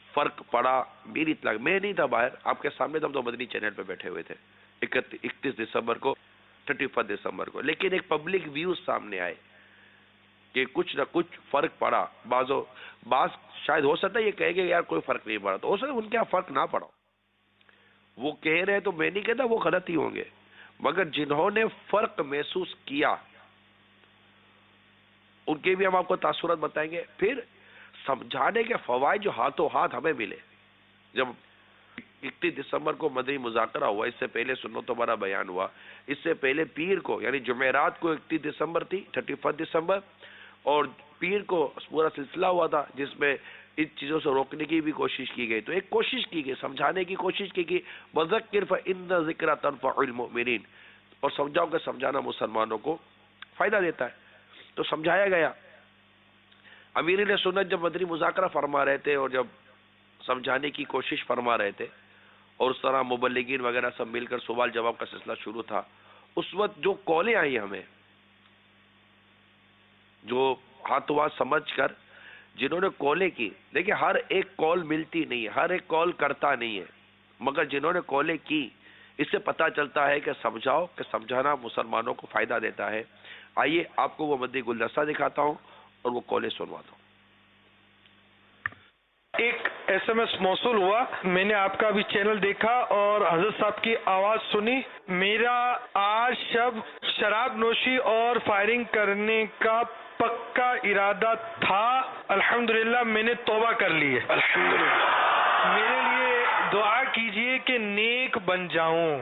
فرق پڑا. میری اطلاع میں نہیں تھا باہر، آپ کے سامنے تو ہم تو مدنی چینل پہ بیٹھے ہوئے تھے 31 دسمبر کو 31 دسمبر کو، لیکن ایک پبلک ویوز سامنے آئے کہ کچھ نہ کچھ فرق پڑا. بعض شاید ہو سکتا ہے یہ کہے کہ یار کوئی فرق نہیں پڑا, تو ہو سکتا ہے ان کے یہاں فرق نہ پڑا. وہ کہہ رہے تو میں نہیں کہتا وہ غلط ہی ہوں گے, مگر جنہوں نے فرق محسوس کیا ان کے بھی ہم آپ کو تاثرات بتائیں گے. پھر سمجھانے کے فوائد جو ہاتھوں ہاتھ ہمیں ملے. جب 31 دسمبر کو مدنی مذاکرہ ہوا, اس سے پہلے سنت و برا بیان ہوا, اس سے پہلے پیر کو یعنی جمعرات کو 31 دسمبر تھی, 31 دسمبر, اور پیر کو پورا سلسلہ ہوا تھا جس میں ان چیزوں سے روکنے کی بھی کوشش کی گئی. تو ایک کوشش کی گئی, سمجھانے کی کوشش کی گئی, وَذَكِّرْ فَإِنَّ الذِّكْرَ تَنفَعُ الْمُؤْمِنِينَ, اور سمجھاؤ کہ سمجھانا مسلمانوں کو فائدہ دیتا ہے. تو سمجھایا گیا. امیر اہل سنت جب مدنی مذاکرہ فرما رہے تھے اور جب سمجھانے کی کوشش فرما رہے تھے, اور اس طرح مبلغین وغیرہ سب مل کر سوال جواب کا سلسلہ شروع تھا, اس وقت جو کالیں آئی ہمیں, جو ہاتھوں ہاتھ سمجھ کر جنہوں نے کالیں کی, دیکھیں ہر ایک کال ملتی نہیں ہے, ہر ایک کال کرتا نہیں ہے, مگر جنہوں نے کالیں کی اس سے پتہ چلتا ہے کہ سمجھاؤ کہ سمجھانا مسلمانوں کو فائدہ دیتا ہے. آئیے آپ کو وہ مدنی گلدستہ دکھاتا ہوں اور وہ کالیں سنواتا ہوں. ایک SMS موصول ہوا, میں نے آپ کا بھی چینل دیکھا اور حضرت صاحب کی آواز سنی. میرا آج شب شراب نوشی اور فائرنگ کرنے کا پکا ارادہ تھا, الحمدللہ میں نے توبہ کر لی ہے. الحمدللہ میرے لیے دعا کیجئے کہ نیک بن جاؤں.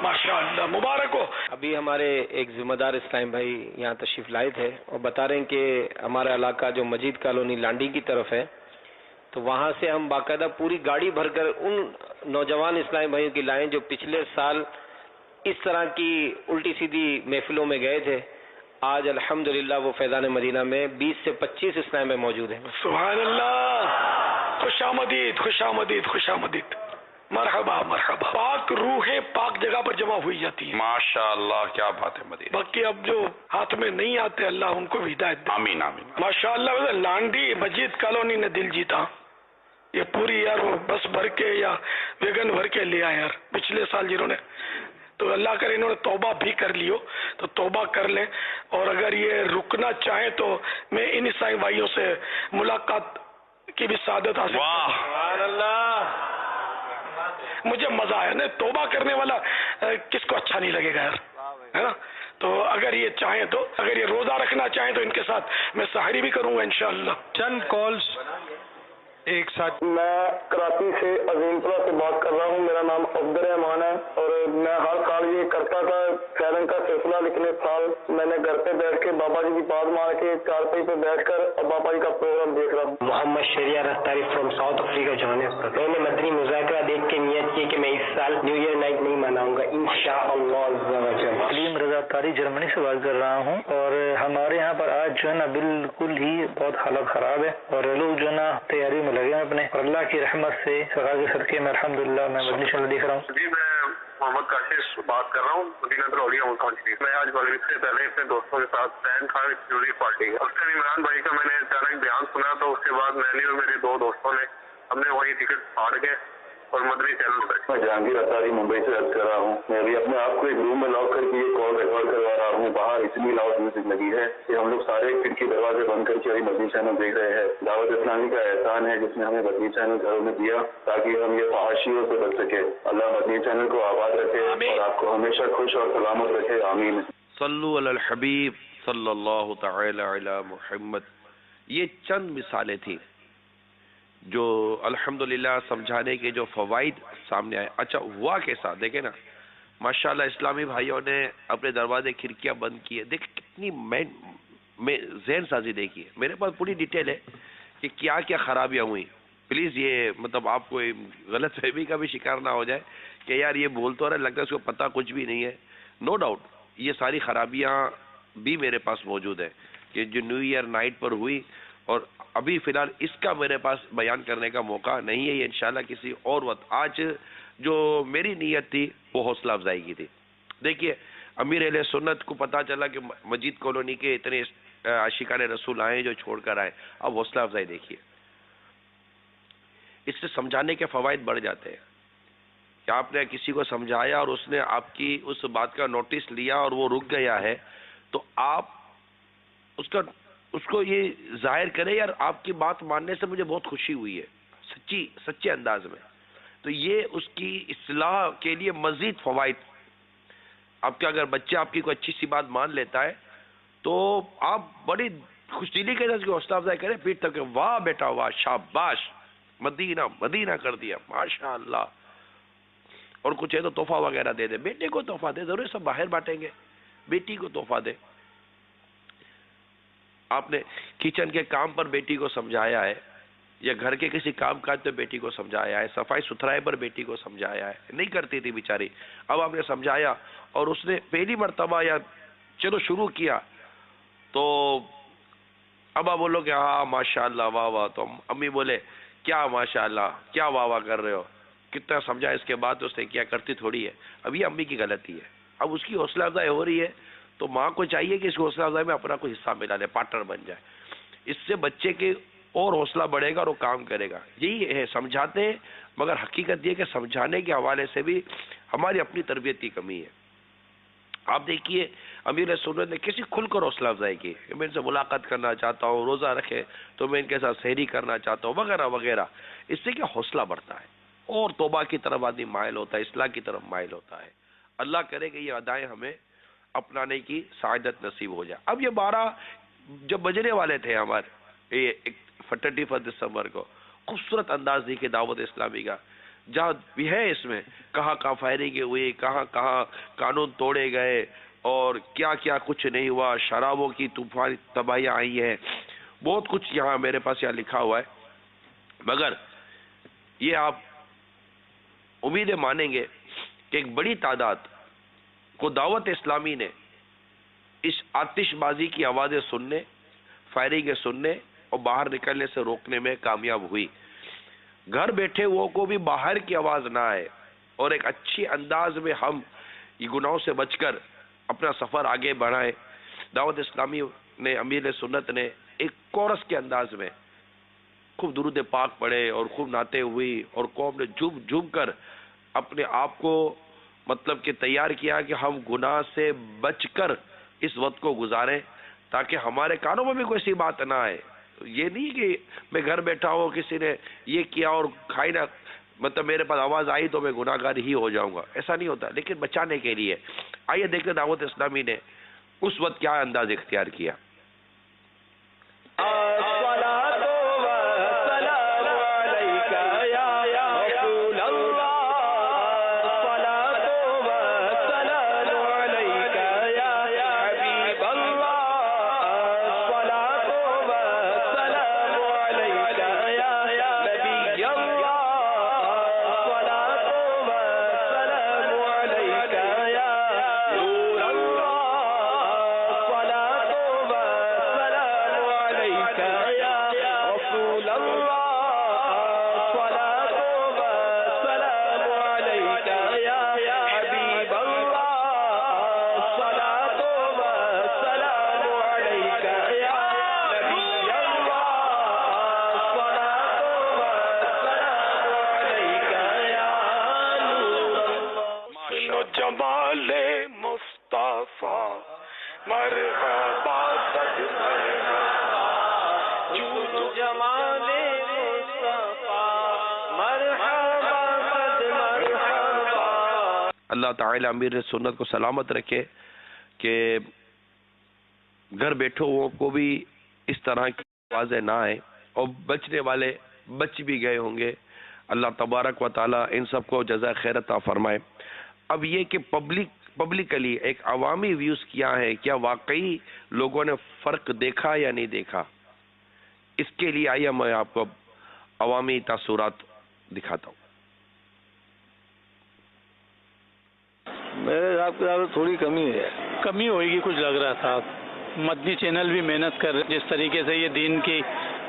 ماشاءاللہ, مبارک ہو. ابھی ہمارے ایک ذمہ دار اسلام بھائی یہاں تشریف لائے تھے اور بتا رہے ہیں کہ ہمارا علاقہ جو مجید کالونی لانڈی کی طرف ہے, تو وہاں سے ہم باقاعدہ پوری گاڑی بھر کر ان نوجوان اسلامی بھائیوں کی لائیں جو پچھلے سال اس طرح کی الٹی سیدھی محفلوں میں گئے تھے. آج الحمدللہ وہ فیضان مدینہ میں 20 سے 25 اسلام بھائی موجود ہیں. سبحان اللہ, خوش آمدید, خوش آمدید, خوش آمدید, مرحبا مرحبا. پاک روحیں پاک جگہ پر جمع ہوئی جاتی ہیں. ماشاءاللہ, کیا بات ہے مدینہ. باقی اب جو ہاتھ میں نہیں آتے اللہ ان کو بھی ہدایت دے. آمین آمین. ماشاءاللہ, لانڈی مجید کالونی نے دل جیتا. یہ پوری یار وہ بس بھر کے یا ویگن بھر کے لے آئے یار پچھلے سال جنہوں نے, تو اللہ کرے انہوں نے توبہ بھی کر لیو تو توبہ کر لیں. اور اگر یہ رکنا چاہیں تو میں ان عیسائی بھائیوں سے ملاقات کی بھی سعادت حاصل. سبحان اللہ, مجھے مزہ آیا نا. توبہ کرنے والا کس کو اچھا نہیں لگے گا یار, ہے نا. تو اگر یہ چاہیں تو, اگر یہ روزہ رکھنا چاہیں تو ان کے ساتھ میں سحری بھی کروں گا انشاءاللہ. چند کالز ایک ساتھ. میں کراچی سے عظیم پورہ سے بات کر رہا ہوں. میرا نام عبد الرحمان ہے اور میں ہر سال یہ کرتا تھا فیرنگ کا سلسلہ. لیکن اس سال میں نے گھر پہ بیٹھ کے بابا جی کی بات مار کے چارپائی پہ بیٹھ کر بابا جی کا پروگرام دیکھ رہا ہوں. محمد شریعہ رفتاری فرام ساؤتھ افریقہ جوہانسبرگ. میں نے مدنی مذاکرہ دیکھ کے نیت کی کہ میں اس سال نیو ایئر نائٹ نہیں مناؤں گا انشاءاللہ عز و جل. علیم رضا تاری جرمنی سے بات کر رہا ہوں, اور ہمارے یہاں پر آج جو ہے نا بالکل ہی بہت حالت خراب ہے, اور لوگ جو ہے نا تیاری میں لگے ہیں اپنے, اور اللہ کی رحمت سے سزا کے صدقے میں الحمدللہ میں مدنی چینل دیکھ رہا ہوں. جی میں محمد کاشف بات کر رہا ہوں مدینہ الاولیاء ملتان شریف. میں آج مغرب سے پہلے اپنے دوستوں کے ساتھ پلان تھا جوری پارٹی کا. اس سے عمران بھائی کا میں نے اچانک بیان سنا, تو اس کے بعد میں نے اور میرے دو دوستوں نے ہم نے وہی ٹکٹ پھاڑ کے اور مدنی چینل پر. میں جہانگیر اطاری ممبئی سے عرض کر رہا ہوں. میں ابھی اپنے آپ کو ایک روم میں لاک کر کے یہ کال ریکارڈ کروا رہا ہوں. باہر اتنی لاؤڈ میوزک لگی ہے کہ ہم لوگ سارے کھڑکی دروازے بند کر کے ابھی مدنی چینل دیکھ رہے ہیں. دعوت اسلامی کا احسان ہے جس نے ہمیں مدنی چینل گھروں میں دیا تاکہ ہم یہ فحاشیوں سے بچ سکے. اللہ مدنی چینل کو آباد رکھے اور آپ کو ہمیشہ خوش اور سلامت رکھے. آمین. صلو علی الحبیب صلی اللہ تعالی علی محمد. یہ چند مثالیں تھیں جو الحمدللہ سمجھانے کے جو فوائد سامنے آئے. اچھا ہوا کے ساتھ دیکھیں نا, ماشاءاللہ اسلامی بھائیوں نے اپنے دروازے کھڑکیاں بند کی ہے. دیکھ کتنی ذہن سازی دیکھی ہے. میرے پاس پوری ڈیٹیل ہے کہ کیا کیا خرابیاں ہوئیں. پلیز یہ مطلب آپ کو غلط فہمی کا بھی شکار نہ ہو جائے کہ یار یہ بول تو رہا لگتا ہے اس کو پتہ کچھ بھی نہیں ہے. نو ڈاؤٹ یہ ساری خرابیاں بھی میرے پاس موجود ہے کہ جو نیو ایئر نائٹ پر ہوئی, اور ابھی فی الحال اس کا میرے پاس بیان کرنے کا موقع نہیں ہے. یہ انشاءاللہ کسی اور وقت. آج جو میری نیت تھی وہ حوصلہ افزائی کی تھی. دیکھیے امیر اہل سنت کو پتہ چلا کہ مجید کالونی کے اتنے عاشقان رسول آئے جو چھوڑ کر آئے. اب حوصلہ افزائی دیکھیے, اس سے سمجھانے کے فوائد بڑھ جاتے ہیں کہ آپ نے کسی کو سمجھایا اور اس نے آپ کی اس بات کا نوٹس لیا اور وہ رک گیا ہے, تو آپ اس کا اس کو یہ ظاہر کرے یار آپ کی بات ماننے سے مجھے بہت خوشی ہوئی ہے سچے انداز میں، تو یہ اس کی اصلاح کے لیے مزید فوائد. آپ کا اگر بچہ آپ کی کوئی اچھی سی بات مان لیتا ہے تو آپ بڑی خوش دلی کے ساتھ حوصلہ افزائی کریں، پیٹ تک واہ بیٹا واہ، شاباش، مدینہ مدینہ کر دیا، ماشاء اللہ. اور کچھ ہے تو تحفہ وغیرہ دے دے، بیٹے کو تحفہ دے، ضرور سب باہر بانٹیں گے، بیٹی کو تحفہ دے. آپ نے کچن کے کام پر بیٹی کو سمجھایا ہے، یا گھر کے کسی کام کاج پہ بیٹی کو سمجھایا ہے، صفائی ستھرائی پر بیٹی کو سمجھایا ہے، نہیں کرتی تھی بیچاری، اب آپ نے سمجھایا اور اس نے پہلی مرتبہ یا چلو شروع کیا تو اب آپ بولو کہ ہاں ماشاء اللہ واہ واہ، تو امی بولے کیا ماشاء اللہ، کیا واہ واہ کر رہے ہو، کتنا سمجھا اس کے بعد اس نے کیا، کرتی تھوڑی ہے. اب یہ امی کی غلطی ہے، اب اس کی حوصلہ افزائی ہو رہی ہے تو ماں کو چاہیے کہ اس کی حوصلہ افزائی میں اپنا کوئی حصہ ملا لے، پارٹنر بن جائے. اس سے بچے کے اور حوصلہ بڑھے گا اور وہ کام کرے گا. یہی ہے، سمجھاتے ہیں مگر حقیقت یہ کہ سمجھانے کے حوالے سے بھی ہماری اپنی تربیت کی کمی ہے. آپ دیکھیے امیر سنت نے کسی کھل کر حوصلہ افزائی کی، میں ان سے ملاقات کرنا چاہتا ہوں، روزہ رکھے تو میں ان کے ساتھ سحری کرنا چاہتا ہوں وغیرہ وغیرہ. اس سے کیا حوصلہ بڑھتا ہے اور توبہ کی طرف آدمی مائل ہوتا ہے، اصلاح کی طرف مائل ہوتا ہے. اللہ کرے کہ یہ ادائیں ہمیں اپنانے کی سعادت نصیب ہو جائے. اب یہ 12 جب بجنے والے تھے ہمارے 31 دسمبر کو، خوبصورت انداز دیکھے دعوت اسلامی کا، جہاں بھی ہے اس میں کہاں کہاں فائرنگیں ہوئی، کہاں کہاں قانون توڑے گئے اور کیا کیا کچھ نہیں ہوا، شرابوں کی طوفانی تباہیاں آئی ہیں، بہت کچھ یہاں میرے پاس یہاں لکھا ہوا ہے. مگر یہ آپ امیدیں مانیں گے کہ ایک بڑی تعداد کو دعوت اسلامی نے اس آتش بازی کی آوازیں سننے، فائرنگیں سننے اور باہر نکلنے سے روکنے میں کامیاب ہوئی. گھر بیٹھے وہ کو بھی باہر کی آواز نہ آئے اور ایک اچھی انداز میں ہم یہ گناہوں سے بچ کر اپنا سفر آگے بڑھائیں. دعوت اسلامی نے، امیر سنت نے ایک کورس کے انداز میں خوب درود پاک پڑھے اور خوب نعتیں ہوئی اور قوم نے جھوم جھوم کر اپنے آپ کو مطلب کہ تیار کیا کہ ہم گناہ سے بچ کر اس وقت کو گزاریں تاکہ ہمارے کانوں میں بھی کوئی ایسی بات نہ آئے. یہ نہیں کہ میں گھر بیٹھا ہوں کسی نے یہ کیا اور کھائی نہ، مطلب میرے پاس آواز آئی تو میں گناہ گار ہی ہو جاؤں گا، ایسا نہیں ہوتا. لیکن بچانے کے لیے آئیے دیکھتے دعوت اسلامی نے اس وقت کیا انداز اختیار کیا. جمال مصطفیٰ مرحبا قد مرحبا، جمال مصطفیٰ مرحبا قد مرحبا. اللہ تعالیٰ امیر سنت کو سلامت رکھے کہ گھر بیٹھوں کو بھی اس طرح کی آوازیں نہ آئے اور بچنے والے بچ بھی گئے ہوں گے. اللہ تبارک و تعالیٰ ان سب کو جزائے خیر عطا فرمائے. اب یہ کہ پبلکلی ایک عوامی ویوز کیا ہے، کیا واقعی لوگوں نے فرق دیکھا یا نہیں دیکھا، اس کے لیے آئیے میں آپ کو عوامی تاثرات دکھاتا ہوں. میرے حساب سے تھوڑی کمی ہوئے گی، کچھ لگ رہا تھا. مدنی چینل بھی محنت کر رہے، جس طریقے سے یہ دین کی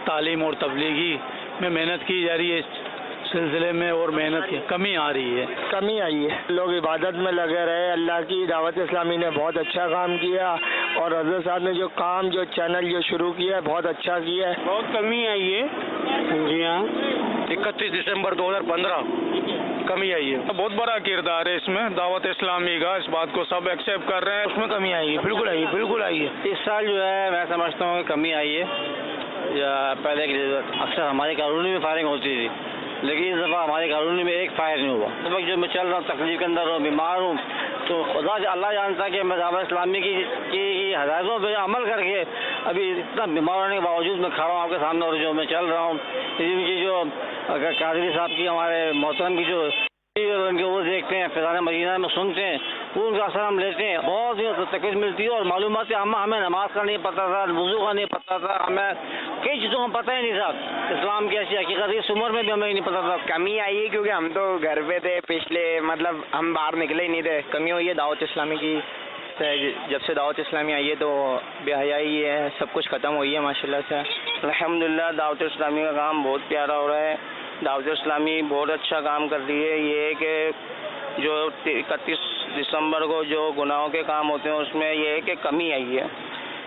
تعلیم اور تبلیغی میں محنت کی جا رہی ہے اس سلسلے میں، اور محنت کی کمی آ رہی ہے. کمی آئی ہے، لوگ عبادت میں لگے رہے. اللہ کی دعوت اسلامی نے بہت اچھا کام کیا اور حضرت صاحب نے جو چینل جو شروع کیا ہے بہت اچھا کیا ہے. بہت کمی آئی ہے. جی ہاں. 31 دسمبر 2015 کمی آئی ہے. بہت بڑا کردار ہے اس میں دعوت اسلامی کا, اس بات کو سب ایکسیپٹ کر رہے ہیں. اس میں کمی آئی ہے, بالکل آئی ہے, بالکل آئی ہے. اس سال جو ہے میں سمجھتا ہوں کہ کمی آئی ہے. پہلے اکثر ہماری کالونی میں فائرنگ ہوتی تھی, لیکن اس دفعہ ہماری کالونی میں ایک فائر نہیں ہوا. اس وقت جو میں چل رہا ہوں, تکلیف کے اندر ہوں, بیمار ہوں, تو خدا سے اللہ جانتا کہ میں دعوت اسلامی کی ہدایتوں پہ عمل کر کے ابھی اتنا بیمار ہونے کے باوجود میں کھڑا ہوں آپ کے سامنے, اور جو میں چل رہا ہوں ان کی جو قادری صاحب کی, ہمارے محترم کی جو ان کے وہ دیکھتے ہیں, فیضان مدینہ میں سنتے ہیں, ان کا اثر ہم لیتے ہیں, بہت ہی تکلیف ملتی ہے. اور معلومات ہمیں نماز کا نہیں پتہ تھا, وضو کا نہیں پتہ تھا, ہمیں کئی چیزوں کا پتہ ہی نہیں تھا, اسلام کی ایسی حقیقت اس عمر میں بھی ہمیں نہیں پتہ تھا. کمی آئی ہے کیونکہ ہم تو گھر پہ تھے پچھلے, مطلب ہم باہر نکلے ہی نہیں تھے. کمی ہوئی ہے دعوت اسلامی کی, جب سے دعوت اسلامی آئی ہے تو بے حیائی ہے, سب کچھ ختم ہوئی ہے ماشاءاللہ سے. الحمدللہ دعوت اسلامی کا کام بہت پیارا ہو رہا ہے. دعوت اسلامی بہت اچھا کام کر رہی ہے. یہ ہے کہ جو 31 دسمبر کو جو گناہوں کے کام ہوتے ہیں اس میں یہ ہے کہ کمی آئی ہے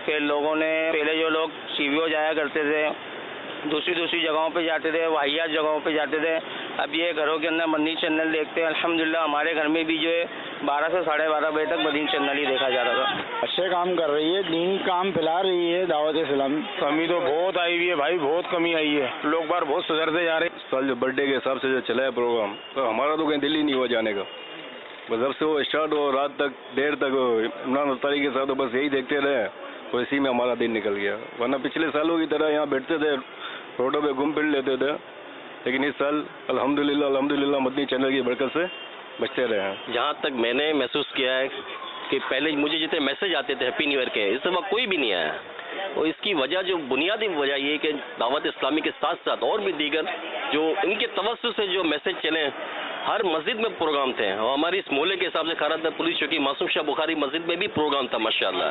کہ لوگوں نے, پہلے جو لوگ CBO جایا کرتے تھے, دوسری جگہوں پہ جاتے تھے, واحیات جگہوں پہ جاتے تھے, اب یہ گھروں کے اندر مدنی چینل دیکھتے ہیں. الحمدللہ ہمارے گھر میں بھی جو ہے 12 سے 12:30 بجے تک مدنی چینل ہی دیکھا جا رہا تھا. اچھے کام کر رہی ہے, دین کام پھیلا رہی ہے دعوت اسلامی. کمی تو بہت آئی ہوئی ہے بھائی, بہت کمی آئی ہے. لوگ بار بہت سدھرتے جا رہے ہیں. سال جو برتھ ڈے کے حساب سے جو چلا ہے پروگرام, تو ہمارا تو کہیں دل ہی نہیں ہوا جانے کا. بس جب سے وہ اسٹارٹ ہو رات تک دیر تک عمران افطاری کے ساتھ بس یہی دیکھتے رہے, تو اسی میں ہمارا دن نکل گیا. ورنہ پچھلے سالوں کی طرح یہاں بیٹھتے تھے, روڈوں پہ گھوم پھر لیتے تھے, لیکن اس سال الحمدللہ مدنی چینل کی برکت سے بچتے رہے ہیں. جہاں تک میں نے محسوس کیا ہے کہ پہلے مجھے جتنے میسج آتے تھے ہیپی نیو ایئر کے, اس دفعہ کوئی بھی نہیں آیا. اور اس کی وجہ, جو بنیادی وجہ یہ ہے کہ دعوت اسلامی کے ساتھ ساتھ اور بھی دیگر جو ان کے توسط سے جو میسج چلے, ہر مسجد میں پروگرام تھے. اور ہماری اس محلے کے حساب سے کھارا پولیس چوکی معصوم شاہ بخاری مسجد میں بھی پروگرام تھا ماشاءاللہ.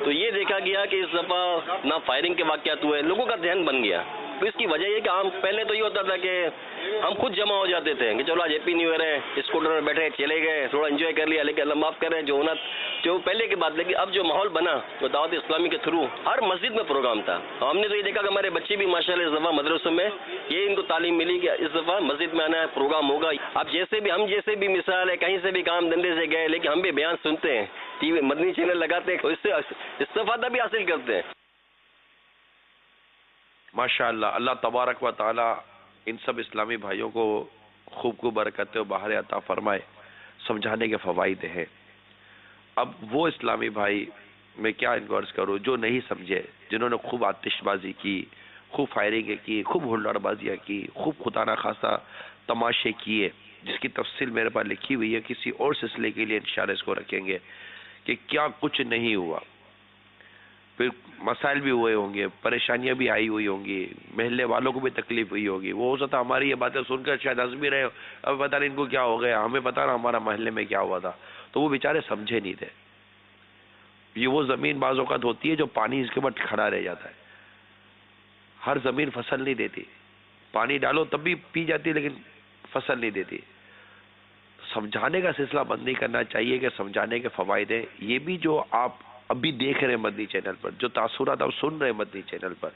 تو یہ دیکھا گیا کہ اس دفعہ نہ فائرنگ کے واقعات ہوئے, لوگوں کا ذہن بن گیا. تو اس کی وجہ یہ کہ ہم پہلے تو یہ ہوتا تھا کہ ہم خود جمع ہو جاتے تھے کہ چلو آج ہیپی نیو ایئر ہے, اسکوٹر میں بیٹھے چلے گئے, تھوڑا انجوائے کر لیا, لیکن اللہ معاف کریں جو ہونا جو پہلے کی بات. لیکن اب جو ماحول بنا تو دعوت اسلامی کے تھرو ہر مسجد میں پروگرام تھا. ہم نے تو یہ دیکھا کہ ہمارے بچے بھی ماشاءاللہ اس دفعہ مدرسوں میں یہ ان کو تعلیم ملی کہ اس دفعہ مسجد میں آنا ہے, پروگرام ہوگا. اب ہم جیسے بھی مثال ہے, کہیں سے بھی کام دھندے سے گئے, لیکن ہم بھی بیان سنتے ہیں, ٹی وی مدنی چینل لگاتے ہیں, اس سے استفادہ بھی حاصل کرتے ہیں. ماشاءاللہ اللہ تبارک و تعالی ان سب اسلامی بھائیوں کو خوب برکتیں و بہاریں عطا فرمائے. سمجھانے کے فوائد ہیں. اب وہ اسلامی بھائی, میں کیا ان کو عرض کروں, جو نہیں سمجھے, جنہوں نے خوب آتش بازی کی, خوب فائرنگیں کی, خوب ہلڑ بازیاں کی, خوب خدا نخواستہ تماشے کیے, جس کی تفصیل میرے پاس لکھی ہوئی ہے, کسی اور سلسلے کے لیے انشاءاللہ اس کو رکھیں گے کہ کیا کچھ نہیں ہوا. پھر مسائل بھی ہوئے ہوں گے, پریشانیاں بھی آئی ہوئی ہوں گی, محلے والوں کو بھی تکلیف ہوئی ہوگی. وہ ہو سکتا ہے ہماری یہ باتیں سن کر شاید ہنس بھی رہے, اب پتہ نہیں ان کو کیا ہو گیا, ہمیں پتہ نہ ہمارا محلے میں کیا ہوا تھا. تو وہ بیچارے سمجھے نہیں تھے. یہ وہ زمین بعض اوقات ہوتی ہے جو پانی اس کے بعد کھڑا رہ جاتا ہے. ہر زمین فصل نہیں دیتی, پانی ڈالو تب بھی پی جاتی, لیکن فصل نہیں دیتی. سمجھانے کا سلسلہ بند نہیں کرنا چاہیے کہ سمجھانے کے فوائد ہیں. یہ بھی جو آپ ابھی دیکھ رہے ہیں مدنی چینل پر, جو تاثرات آپ سن رہے ہیں مدنی چینل پر,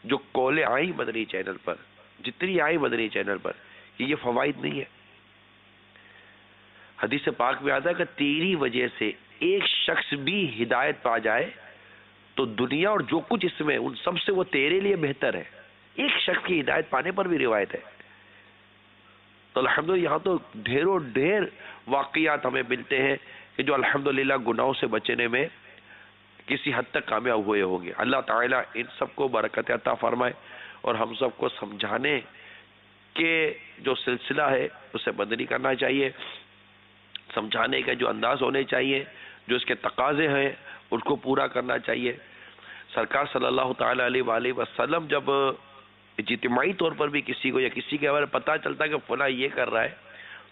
جو کالیں آئی مدنی چینل پر, جتنی آئی مدنی چینل پر, یہ فوائد نہیں ہے. حدیث پاک میں آتا ہے کہ تیری وجہ سے ایک شخص بھی ہدایت پا جائے تو دنیا اور جو کچھ اس میں ان سب سے وہ تیرے لیے بہتر ہے. ایک شخص کی ہدایت پانے پر بھی روایت ہے. تو الحمدللہ یہاں تو ڈھیروں ڈھیر واقعات ہمیں ملتے ہیں کہ جو الحمدللہ گناہوں سے بچنے میں کسی حد تک کامیاب ہوئے ہوں گے. اللہ تعالیٰ ان سب کو برکت عطا فرمائے اور ہم سب کو سمجھانے کے جو سلسلہ ہے اسے بند نہیں کرنا چاہیے. سمجھانے کا جو انداز ہونے چاہیے, جو اس کے تقاضے ہیں ان کو پورا کرنا چاہیے. سرکار صلی اللہ تعالیٰ علیہ وآلہ وسلم جب اجتماعی طور پر بھی کسی کو یا کسی کے بارے میں پتہ چلتا کہ فلاں یہ کر رہا ہے,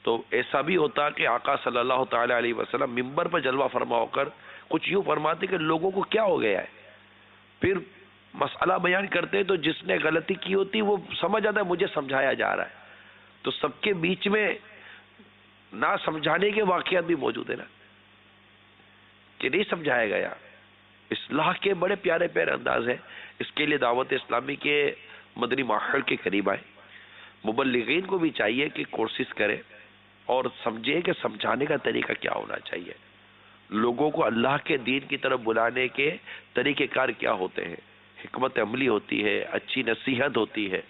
تو ایسا بھی ہوتا کہ آقا صلی اللہ تعالیٰ علیہ وسلم ممبر پر جلوہ فرما ہو کر کچھ یوں فرماتے کہ لوگوں کو کیا ہو گیا ہے. پھر مسئلہ بیان کرتے تو جس نے غلطی کی ہوتی وہ سمجھ آتا ہے مجھے سمجھایا جا رہا ہے. تو سب کے بیچ میں نہ سمجھانے کے واقعات بھی موجود ہیں نا, کہ نہیں سمجھایا گیا. اصلاح کے بڑے پیارے پیارے انداز ہیں. اس کے لیے دعوت اسلامی کے مدنی ماحول کے قریب آئے. مبلغین کو بھی چاہیے کہ کوشش کرے اور سمجھے کہ سمجھانے کا طریقہ کیا ہونا چاہیے، لوگوں کو اللہ کے دین کی طرف بلانے کے طریقہ کار کیا ہوتے ہیں، حکمت عملی ہوتی ہے، اچھی نصیحت ہوتی ہے،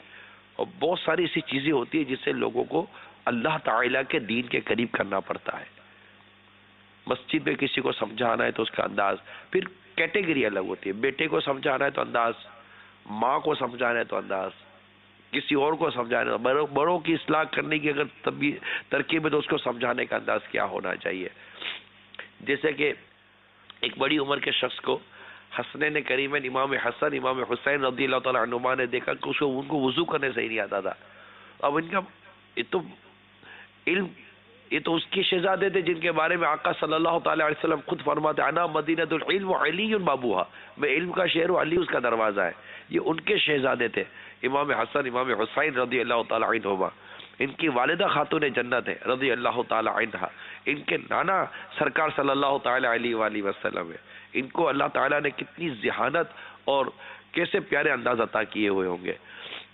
اور بہت ساری ایسی چیزیں ہوتی ہیں جس سے لوگوں کو اللہ تعالیٰ کے دین کے قریب کرنا پڑتا ہے۔ مسجد میں کسی کو سمجھانا ہے تو اس کا انداز، پھر کیٹیگری الگ ہوتی ہے، بیٹے کو سمجھانا ہے تو انداز، ماں کو سمجھانا ہے تو انداز، کسی اور کو سمجھانا، بڑوں کی اصلاح کرنے کی اگر ترکیب ہے تو اس کو سمجھانے کا انداز کیا ہونا چاہیے۔ جیسے کہ ایک بڑی عمر کے شخص کو حسنین کریمین امام حسن امام حسین رضی اللہ تعالیٰ عنہما نے دیکھا کہ ان کو وضو کرنے سے ہی نہیں آتا تھا۔ اب ان کا یہ تو اس کے شہزادے تھے جن کے بارے میں آقا صلی اللہ تعالیٰ علیہ وسلم خود فرماتے انا مدینۃ العلم علی بابوہا، میں علم کا شہر ہوں، علی اس کا دروازہ ہے۔ یہ ان کے شہزادے تھے امام حسن امام حسین رضی اللہ تعالیٰ عنہما۔ ان کی والدہ خاتون جنت ہے رضی اللہ تعالیٰ عنہا، ان کے نانا سرکار صلی اللہ تعالیٰ علیہ وآلہ وسلم ہے۔ ان کو اللہ تعالیٰ نے کتنی ذہانت اور کیسے پیارے انداز عطا کیے ہوئے ہوں گے۔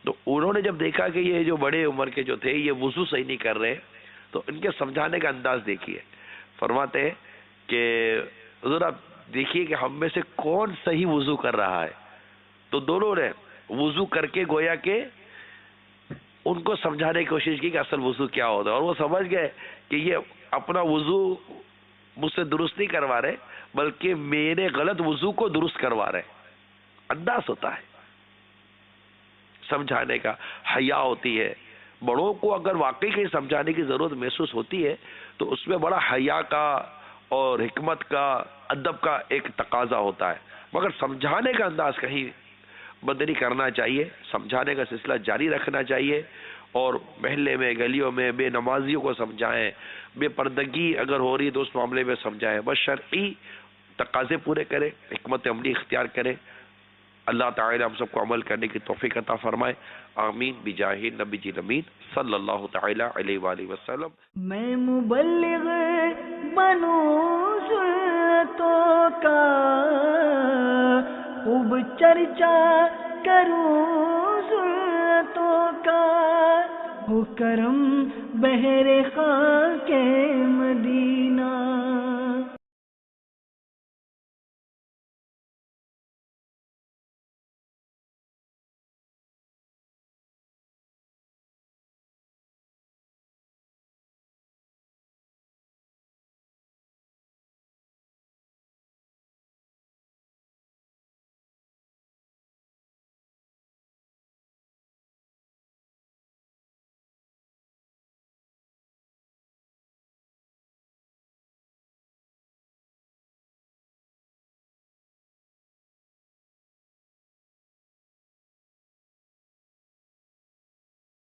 تو انہوں نے جب دیکھا کہ یہ جو بڑے عمر کے جو تھے یہ وضو صحیح نہیں کر رہے، تو ان کے سمجھانے کا انداز دیکھیے، فرماتے ہیں کہ حضور آپ دیکھیے کہ ہم میں سے کون صحیح وضو کر رہا ہے۔ تو دونوں نے وضو کر کے گویا کہ ان کو سمجھانے کی کوشش کی کہ اصل وضو کیا ہوتا ہے، اور وہ سمجھ گئے کہ یہ اپنا وضو مجھ سے درست نہیں کروا رہے بلکہ میرے غلط وضو کو درست کروا رہے۔ انداز ہوتا ہے سمجھانے کا، حیا ہوتی ہے۔ بڑوں کو اگر واقعی کہیں سمجھانے کی ضرورت محسوس ہوتی ہے تو اس میں بڑا حیا کا اور حکمت کا ادب کا ایک تقاضا ہوتا ہے، مگر سمجھانے کا انداز کہیں بند نہیں کرنا چاہیے، سمجھانے کا سلسلہ جاری رکھنا چاہیے، اور محلے میں گلیوں میں بے نمازیوں کو سمجھائیں، بے پردگی اگر ہو رہی ہے تو اس معاملے میں سمجھائیں، بس شرعی تقاضے پورے کریں، حکمت عملی اختیار کریں۔ اللہ تعالی ہم سب کو عمل کرنے کی توفیق عطا فرمائے، آمین بجاہ نبی جی امین صلی اللہ تعالی علیہ وآلہ وسلم۔ میں مبلغ بنوں سنتوں کا، خوب چرچا کروں سنتوں کا، ہو کرم بہر خاک مدینہ۔